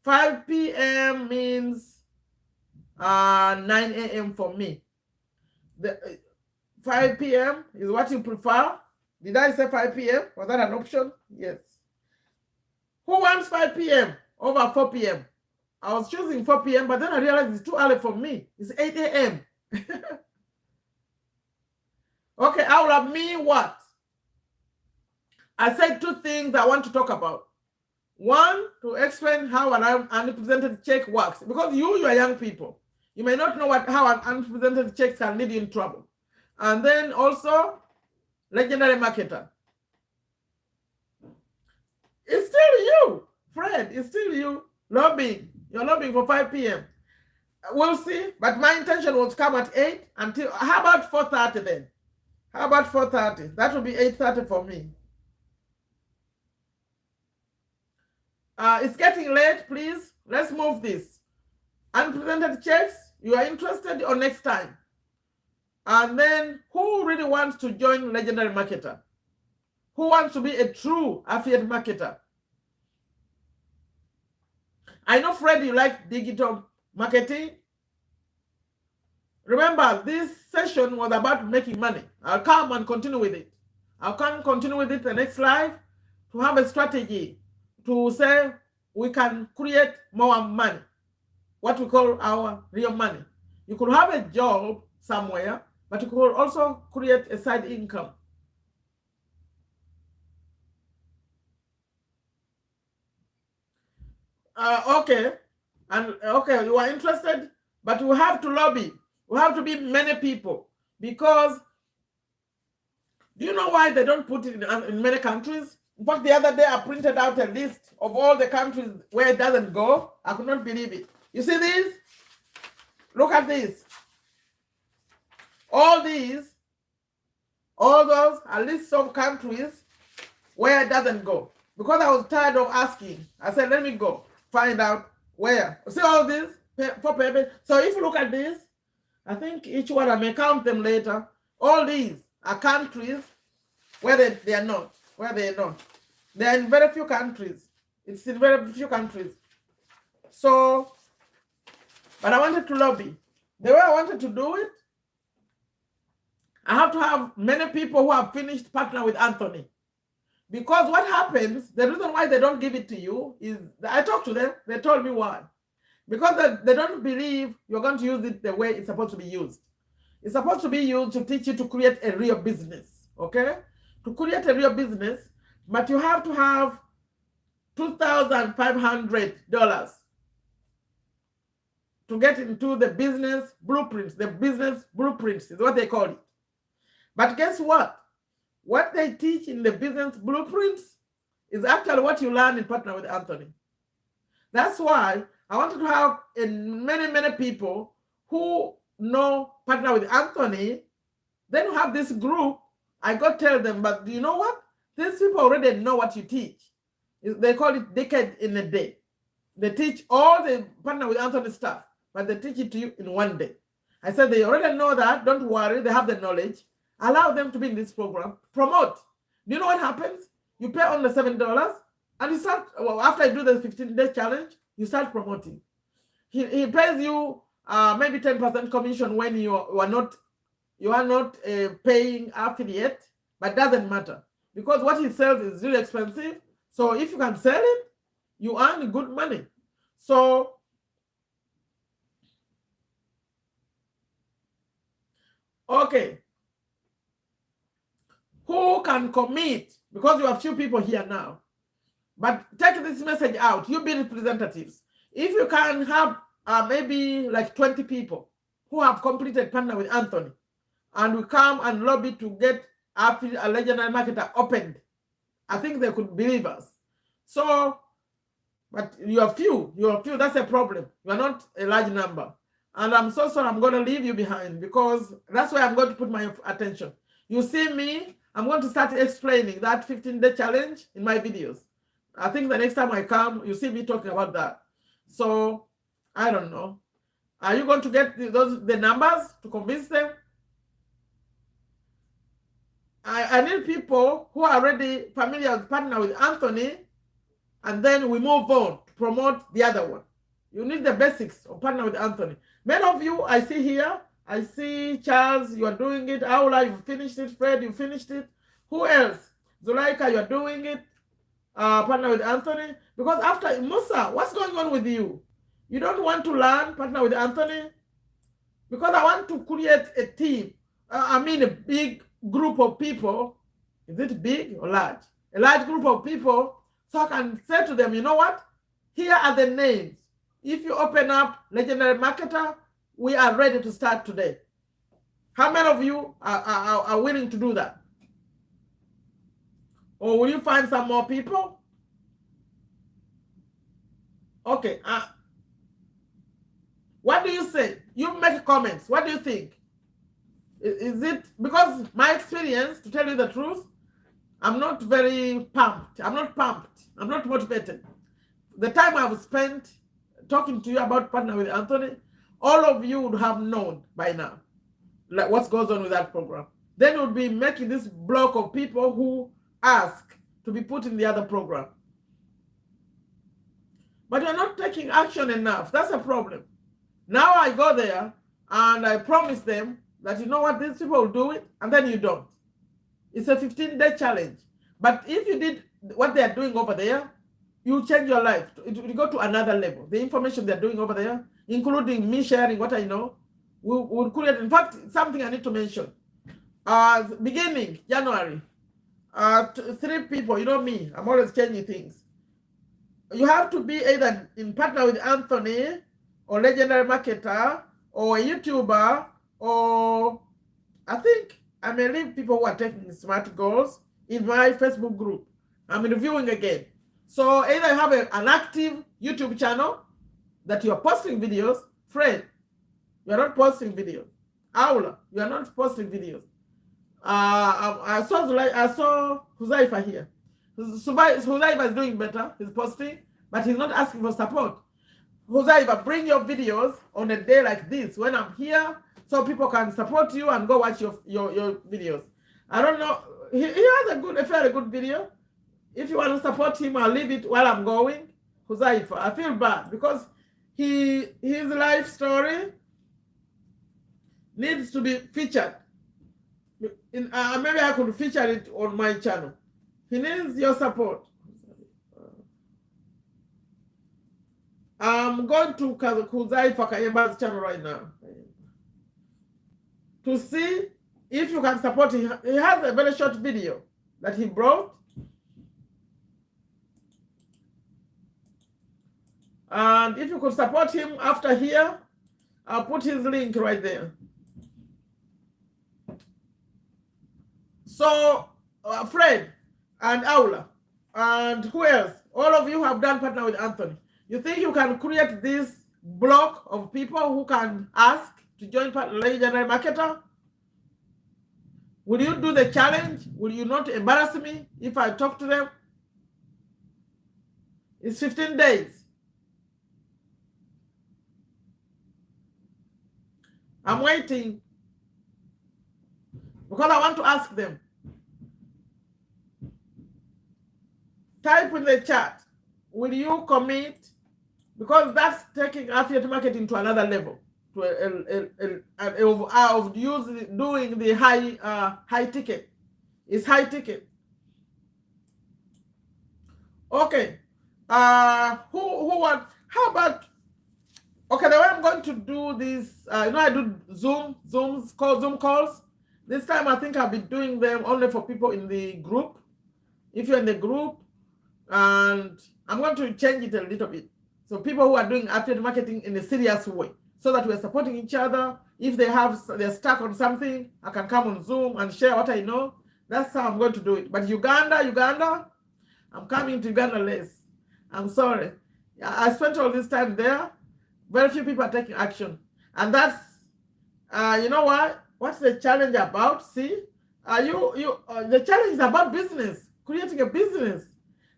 5 p.m. means 9 a.m. for me. The 5 p.m. is what you prefer. Did I say 5 p.m.? Was that an option? Yes. Who wants 5 p.m. over 4 p.m.? I was choosing 4 p.m., but then I realized it's too early for me. It's 8 a.m. Okay, out of me, what? I said two things I want to talk about. One, to explain how an unrepresented check works. Because you are young people. You may not know how an unrepresented check can lead you in trouble. And then also, Legendary Marketer. It's still you, Fred. It's still you lobbying. You're lobbying for 5 p.m. We'll see. But my intention was to come at 8 until, how about 4:30 then? How about 4:30? That will be 8:30 for me. It's getting late, please. Let's move this. Unpresented checks, you are interested or next time? And then who really wants to join Legendary Marketer? Who wants to be a true affiliate marketer? I know, Fred, you like digital marketing. Remember, this session was about making money. I'll come and continue with it. I'll come continue with it the next live to have a strategy to say we can create more money, what we call our real money. You could have a job somewhere, but you could also create a side income. Okay, and okay, you are interested, but we have to lobby. We have to be many people because do you know why they don't put it in many countries? In fact, the other day I printed out a list of all the countries where it doesn't go. I could not believe it. You see these? Look at this. All these, all those are lists of countries where it doesn't go. Because I was tired of asking, I said, let me go find out where. See all this? So if you look at this, I think each one, I may count them later. All these are countries where they are not. Where they are not. They are in very few countries. It's in very few countries. So, but I wanted to lobby. The way I wanted to do it, I have to have many people who have finished partner with Anthony. Because what happens, the reason why they don't give it to you is, I talked to them, they told me why. Because they don't believe you're going to use it the way it's supposed to be used. It's supposed to be used to teach you to create a real business, okay? To create a real business, but you have to have $2,500 to get into the business blueprints. The business blueprints is what they call it. But guess what? What they teach in the business blueprints is actually what you learn in Partner with Anthony. That's why I wanted to have many people who know Partner with Anthony. Then you have this group. I go tell them, but do you know what? These people already know what you teach. They call it decade in a day. They teach all the Partner with Anthony stuff, but they teach it to you in one day. I said they already know that. Don't worry. They have the knowledge. Allow them to be in this program. Promote. Do you know what happens? You pay only $7 and you start, well, after you do the 15-day challenge, you start promoting. He pays you maybe 10% commission when you are not paying affiliate, but doesn't matter because what he sells is really expensive. So if you can sell it, you earn good money. So okay. who can commit, because you have few people here now, but take this message out. You be representatives. If you can have maybe like 20 people who have completed partner with Anthony, and we come and lobby to get a legendary marketer opened, I think they could believe us. So, but you are few. That's a problem. You are not a large number. And I'm so sorry, I'm going to leave you behind, because that's where I'm going to put my attention. You see me, I'm going to start explaining that 15-day challenge in my videos. I think the next time I come, you see me talking about that. So, I don't know. Are you going to get the numbers to convince them? I need people who are already familiar with partner with Anthony, and then we move on to promote the other one. You need the basics of partner with Anthony. Many of you I see here, I see Charles, you are doing it. Aula, you finished it. Fred, you finished it. Who else? Zuleika, you are doing it. Partner with Anthony. Because after Musa, what's going on with you? You don't want to learn partner with Anthony? Because I want to create a team. A big group of people. Is it big or large? A large group of people, so I can say to them, you know what? Here are the names. If you open up Legendary Marketer, we are ready to start today. How many of you are willing to do that? Or will you find some more people? Okay. What do you say? You make comments. What do you think? Is it because my experience, to tell you the truth, I'm not very pumped. I'm not pumped. I'm not motivated. The time I've spent talking to you about partner with Anthony, all of you would have known by now like what goes on with that program. Then we'll be making this block of people who ask to be put in the other program. But you're not taking action enough. That's a problem. Now I go there and I promise them that, you know what, these people will do it, and then you don't. It's a 15-day challenge. But if you did what they are doing over there, you change your life. It will go to another level. The information they're doing over there, including me sharing what I know, will create. In fact, something I need to mention. Beginning January, 3 people, you know me, I'm always changing things. You have to be either in partner with Anthony, or Legendary Marketer, or a YouTuber, or I think I may leave people who are taking smart goals in my Facebook group. I'm reviewing again. So either you have an active YouTube channel that you are posting videos. Fred, you are not posting videos. Aula, you are not posting videos. I saw Huzaifa here. Huzaifa is doing better. He's posting, but he's not asking for support. Huzaifa, bring your videos on a day like this when I'm here, so people can support you and go watch your videos. I don't know. He has a fairly good video. If you want to support him, I'll leave it while I'm going. Huzaifa, I feel bad because his life story needs to be featured. Maybe I could feature it on my channel. He needs your support. I'm going to Huzaifa Kayemba's channel right now to see if you can support him. He has a very short video that he brought. And if you could support him after here, I'll put his link right there. So, Fred and Aula, and who else? All of you have done partner with Anthony. You think you can create this block of people who can ask to join Legendary Marketer? Will you do the challenge? Will you not embarrass me if I talk to them? It's 15 days. I'm waiting because I want to ask them. Type in the chat, will you commit? Because that's taking affiliate marketing to another level, to of doing the high ticket. It's high ticket. Okay. Who want? How about? Okay, the way I'm going to do this, I do Zoom calls. This time I think I'll be doing them only for people in the group. If you're in the group, and I'm going to change it a little bit. So people who are doing affiliate marketing in a serious way, so that we're supporting each other. If they're stuck on something, I can come on Zoom and share what I know. That's how I'm going to do it. But Uganda, I'm coming to Uganda less. I'm sorry. I spent all this time there. Very few people are taking action. And that's, you know what? What's the challenge about? See, the challenge is about business, creating a business.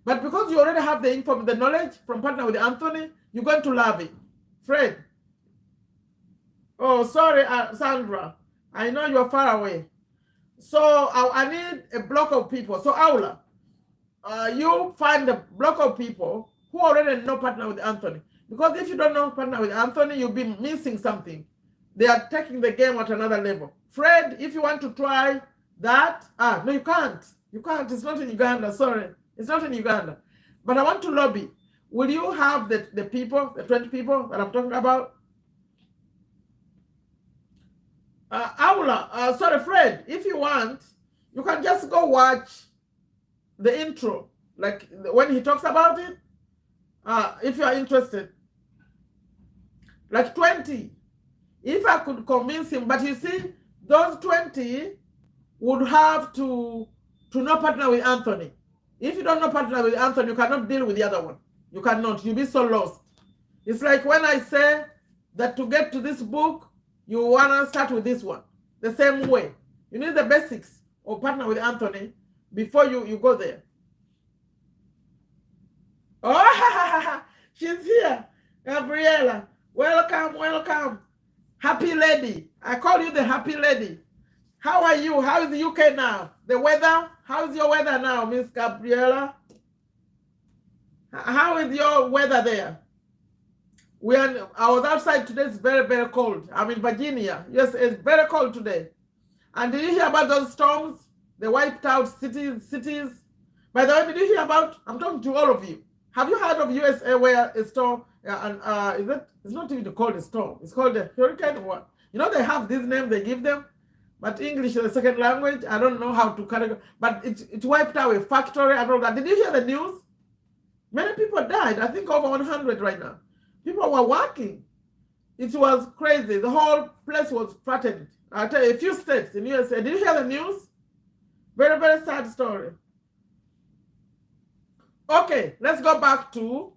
But because you already have the info, the knowledge from Partner with Anthony, you're going to love it. Fred. Oh, sorry, Sandra. I know you're far away. So I need a block of people. So Aula, you find a block of people who already know Partner with Anthony. Because if you don't know Partner with Anthony, you'll be missing something. They are taking the game at another level. Fred, if you want to try that, no, you can't. You can't. It's not in Uganda. Sorry. It's not in Uganda. But I want to lobby. Will you have the people, the 20 people that I'm talking about? Aula, sorry, Fred, if you want, you can just go watch the intro, like when he talks about it, if you are interested. Like 20. If I could convince him, but you see, those 20 would have to know Partner with Anthony. If you don't know Partner with Anthony, you cannot deal with the other one. You cannot. You'll be so lost. It's like when I say that to get to this book, you want to start with this one. The same way. You need the basics of Partner with Anthony before you go there. Oh, she's here. Gabriela. Welcome, welcome. Happy lady. I call you the happy lady. How are you? How is the UK now? The weather? How is your weather now, Miss Gabriela? How is your weather there? I was outside today. It's very, very cold. I'm in Virginia. Yes, it's very cold today. And did you hear about those storms? They wiped out cities. By the way, did you hear about? I'm talking to all of you. Have you heard of USA where a storm? It's not even called a storm. It's called a hurricane or what? You know they have this name they give them, but English is a second language. I don't know how to categorize. But it wiped out a factory and all that. Did you hear the news? Many people died. I think over 100 right now. People were working. It was crazy. The whole place was threatened. I'll tell you, a few states in USA. Did you hear the news? Very, very sad story. Okay, let's go back to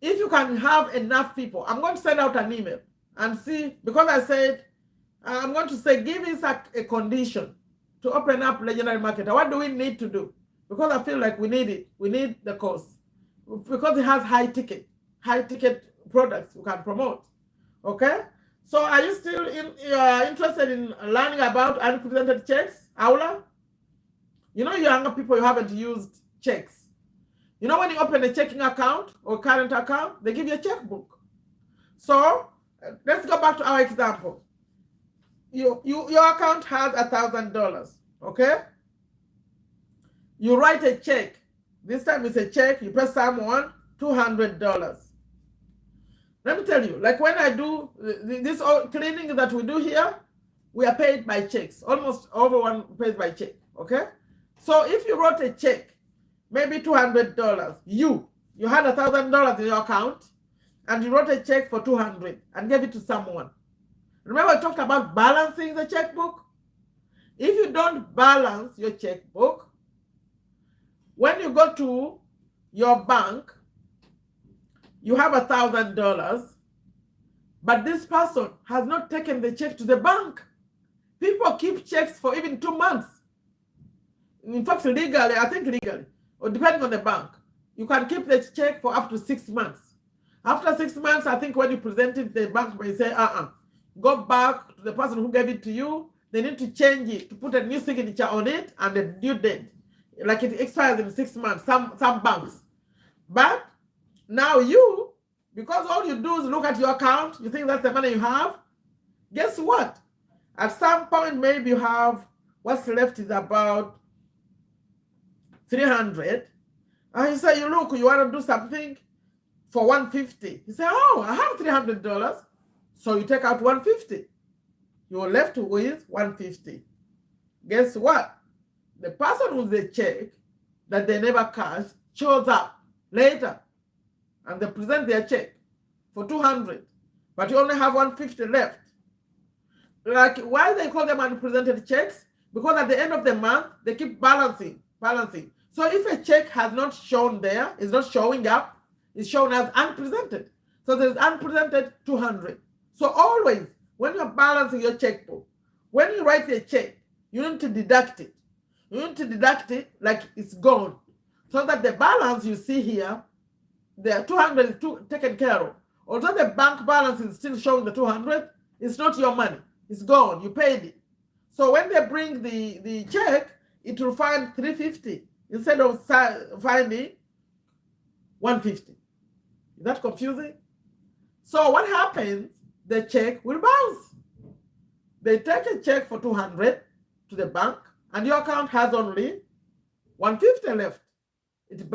if you can have enough people. I'm going to send out an email and see, because I said, I'm going to say, give us a condition to open up Legendary Marketer. What do we need to do? Because I feel like we need it. We need the course. Because it has high ticket products you can promote. Okay? So are you still interested in learning about unpresented checks, Aula? You know, younger people, you haven't used checks. You know, when you open a checking account or current account, they give you a checkbook. So let's go back to our example. Your account has $1,000, okay? You write a check. This time it's a check. You pay someone $200. Let me tell you, like when I do this cleaning that we do here, we are paid by checks. Almost everyone pays by check, okay? So if you wrote a check, maybe $200, you had $1,000 in your account, and you wrote a check for $200 and gave it to someone. Remember I talked about balancing the checkbook? If you don't balance your checkbook, when you go to your bank, you have $1,000, but this person has not taken the check to the bank. People keep checks for even 2 months. In fact, legally, I think legally, or depending on the bank, you can keep the check for up to 6 months. After 6 months, I think when you present it, the bank may say, go back to the person who gave it to you. They need to change it, to put a new signature on it and a due date. Like it expires in 6 months, some banks. But now you, because all you do is look at your account, you think that's the money you have. Guess what? At some point, maybe you have, what's left is about $300. And you say, you look, you want to do something for $150. You say, oh, I have $300. So you take out $150. You're left with $150. guess what? The person with the check that they never cashed shows up later and they present their check for 200, but you only have 150 left. Like, why they call them unpresented checks? Because at the end of the month, they keep balancing. So if a check has not shown there, is not showing up, it's shown as unpresented. So there's unpresented 200. So always, when you're balancing your checkbook, when you write a check, you need to deduct it. You need to deduct it like it's gone. So that the balance you see here, the 200 is taken care of. Although the bank balance is still showing the 200, it's not your money. It's gone. You paid it. So when they bring the check, it will find 350 instead of finding 150. Is that confusing? So what happens? The check will bounce. They take a check for 200 to the bank, and your account has only 150 left. It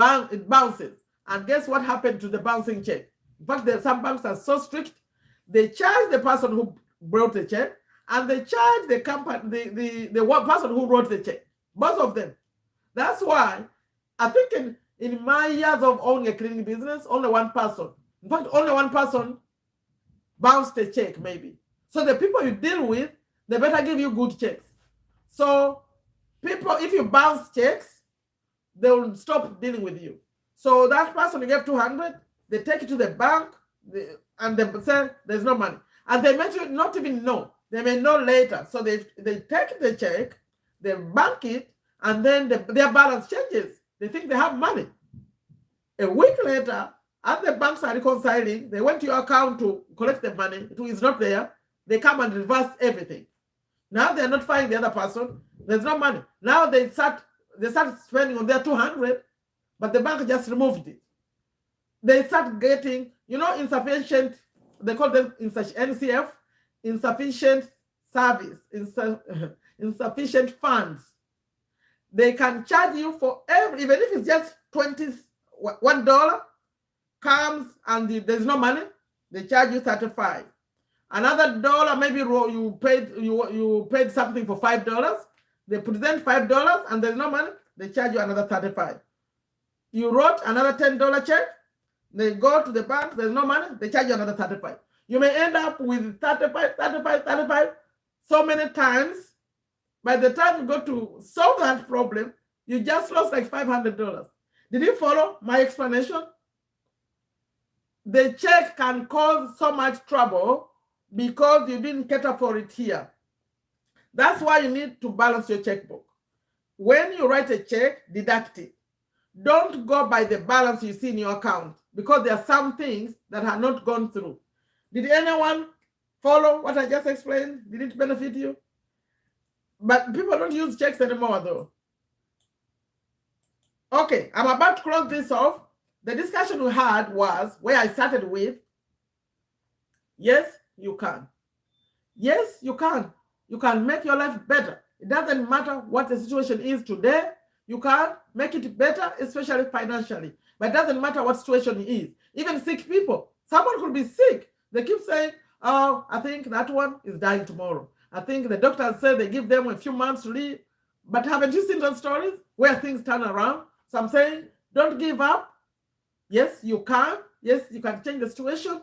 bounces. And guess what happened to the bouncing check? In fact, some banks are so strict, they charge the person who brought the check, and they charge the company, the one person who wrote the check. Both of them. That's why I think in my years of owning a cleaning business, only one person, in fact, only one person bounced a check, maybe. So the people you deal with, they better give you good checks. So people, if you bounce checks, they will stop dealing with you. So that person you gave 200, they take it to the bank, and they say there's no money. And they may not even know. They may know later. So they take the check, they bank it, and then their balance changes. They think they have money. A week later, as the banks are reconciling, they went to your account to collect the money. It is not there. They come and reverse everything. Now they're not finding the other person. There's no money. Now they start spending on their 200, but the bank just removed it. They start getting, insufficient, they call them NCF, insufficient service, insufficient funds. They can charge you for even if it's just $1 comes and there's no money, they charge you 35. Another dollar, maybe you paid something for $5. They present $5 and there's no money, they charge you another 35. You wrote another $10 check, they go to the bank, there's no money, they charge you another 35. You may end up with 35 so many times. By the time you go to solve that problem, you just lost like $500. Did you follow my explanation? The check can cause so much trouble because you didn't cater for it here. That's why you need to balance your checkbook. When you write a check, deduct it. Don't go by the balance you see in your account because there are some things that have not gone through. Did anyone follow what I just explained? Did it benefit you? But people don't use checks anymore though. Okay, I'm about to close this off. The discussion we had was where I started with, yes, you can. Yes, you can. You can make your life better. It doesn't matter what the situation is today. You can make it better, especially financially. But it doesn't matter what situation it is. Even sick people. Someone could be sick. They keep saying, oh, I think that one is dying tomorrow. I think the doctors say they give them a few months to live. But haven't you seen those stories where things turn around? So I'm saying, don't give up. Yes, you can. Yes, you can change the situation.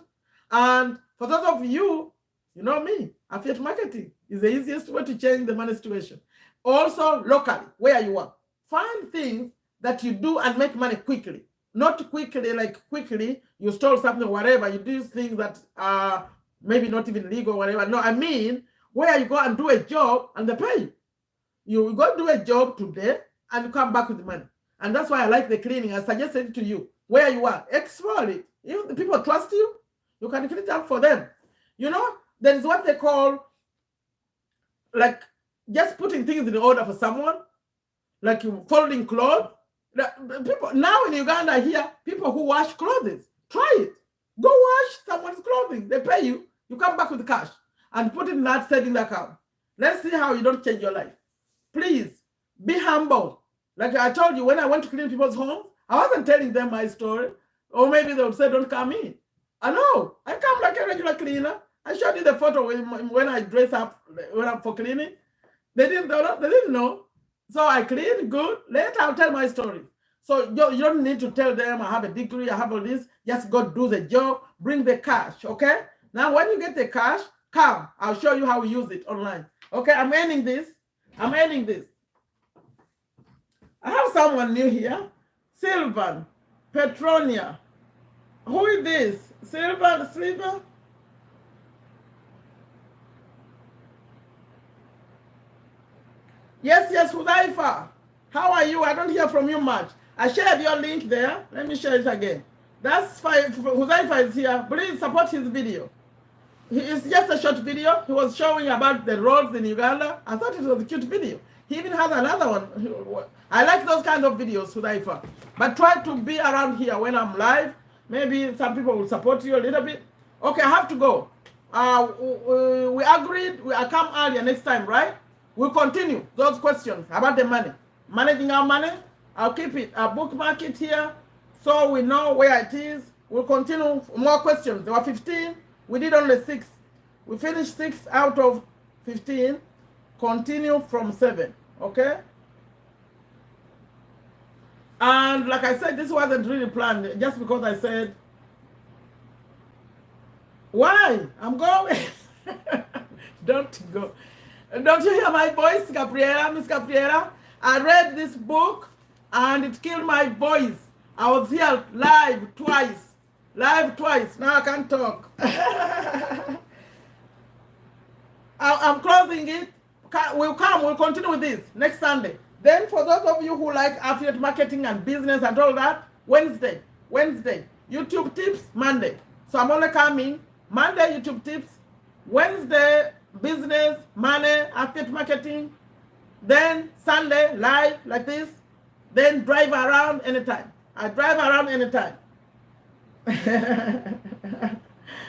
And for those of you, you know me, affiliate marketing is the easiest way to change the money situation. Also, locally, where you are. Find things that you do and make money quickly. Not quickly, like quickly, you stole something or whatever. You do things that are maybe not even legal or whatever. No, I mean, where you go and do a job and they pay you. You go do a job today and you come back with money. And that's why I like the cleaning. I suggested to you, where you are, explore it. If the people trust you, you can clean it up for them. There is what they call, like, just putting things in order for someone, like folding clothes. People now in Uganda here, people who wash clothes, try it. Go wash someone's clothing. They pay you. You come back with cash and put it in that savings account. Let's see how you don't change your life. Please be humble. Like I told you, when I went to clean people's homes, I wasn't telling them my story. Or maybe they would say, don't come in. I know. I come like a regular cleaner. I showed you the photo when I dress up, when I'm for cleaning. They didn't know. So I clean good. Later I'll tell my story. So you don't need to tell them I have a degree, I have all this. Just go do the job, bring the cash, okay? Now when you get the cash, come. I'll show you how we use it online. Okay, I'm ending this. I'm ending this. I have someone new here. Sylvan, Petronia. Who is this? Silver? Yes, Hudaifa. How are you? I don't hear from you much. I shared your link there. Let me share it again. That's fine. Hudaifa is here. Please support his video. It's just a short video. He was showing about the roads in Uganda. I thought it was a cute video. He even has another one. I like those kind of videos, Hudaifa. But try to be around here when I'm live. Maybe some people will support you a little bit. Okay, I have to go. We agreed I'll come earlier next time, right? We'll continue those questions about the money. Managing our money. I'll keep it. I'll bookmark it here so we know where it is. We'll continue more questions. There were 15. We did only 6. We finished 6 out of 15. Continue from 7. Okay? And like I said, this wasn't really planned. Just because I said, why? I'm going. Don't go. Don't you hear my voice, Gabriela, Miss Gabriela? I read this book and it killed my voice. I was here live twice. Now I can't talk. I'm closing it. We'll continue with this next Sunday. Then for those of you who like affiliate marketing and business and all that, Wednesday. YouTube tips, Monday. So I'm only coming Monday, YouTube tips, Wednesday, business, money, affiliate marketing, then Sunday, live like this, then drive around anytime. I drive around anytime.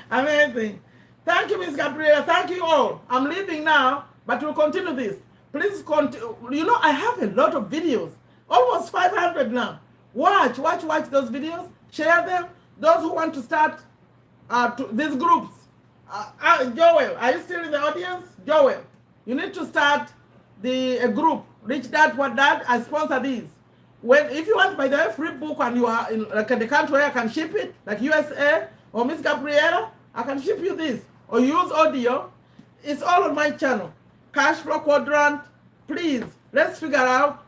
Amazing. Thank you, Miss Gabriela. Thank you all. I'm leaving now, but we'll continue this. Please continue. You know, I have a lot of videos, almost 500 now. Watch those videos. Share them. Those who want to start these groups. Joel, are you still in the audience? Joel, you need to start a group. Rich Dad, What Dad. I sponsor these. If you want, by the way, free book and you are in like the country where I can ship it, like USA or Miss Gabriela, I can ship you this. Or use audio. It's all on my channel. Cashflow Quadrant. Please, let's figure out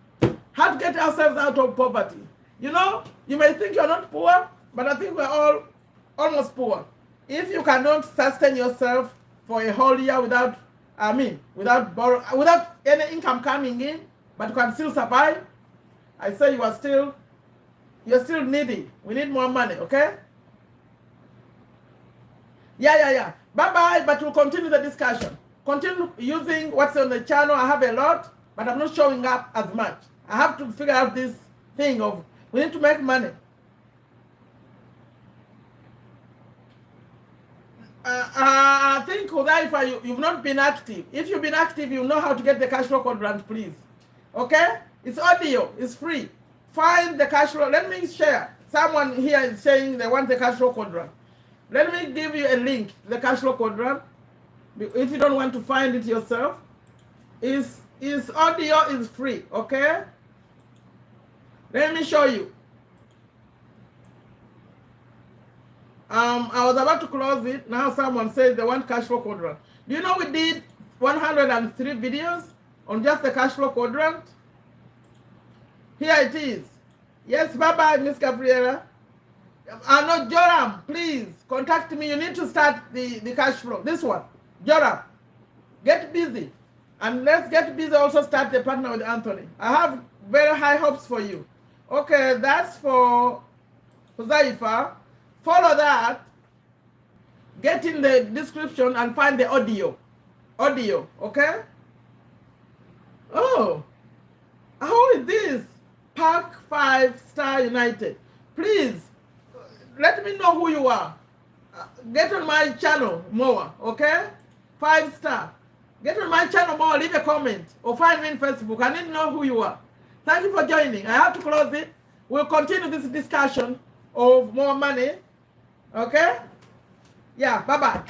how to get ourselves out of poverty. You know, you may think you're not poor, but I think we're all almost poor. If you cannot sustain yourself for a whole year without any income coming in, but you can still survive, I say you're still needy. We need more money, okay? Yeah. Bye-bye, but we'll continue the discussion. Continue using what's on the channel. I have a lot, but I'm not showing up as much. I have to figure out this thing of we need to make money. I think, Hudaifa, you've not been active. If you've been active, you know how to get the Cashflow Quadrant, please. Okay? It's audio. It's free. Find the Cashflow. Let me share. Someone here is saying they want the Cashflow Quadrant. Let me give you a link to the Cashflow Quadrant. If you don't want to find it yourself, is audio is free, okay? Let me show you. I was about to close it. Now someone says they want Cashflow Quadrant. Do you know we did 103 videos on just the Cashflow Quadrant? Here it is. Yes, bye-bye, Miss Gabriela. No, Joram, please contact me. You need to start the cash flow. This one. Joram, get busy. And let's get busy also start the partner with Anthony. I have very high hopes for you. Okay, that's for Huzaifa. Follow that. Get in the description and find the audio. Audio, okay? Oh, how is this? Park 5 Star United. Please, let me know who you are. Get on my channel more, okay? 5 star. Get on my channel more, leave a comment, or find me on Facebook. I need to know who you are. Thank you for joining. I have to close it. We'll continue this discussion of more money. Okay? Yeah, bye-bye.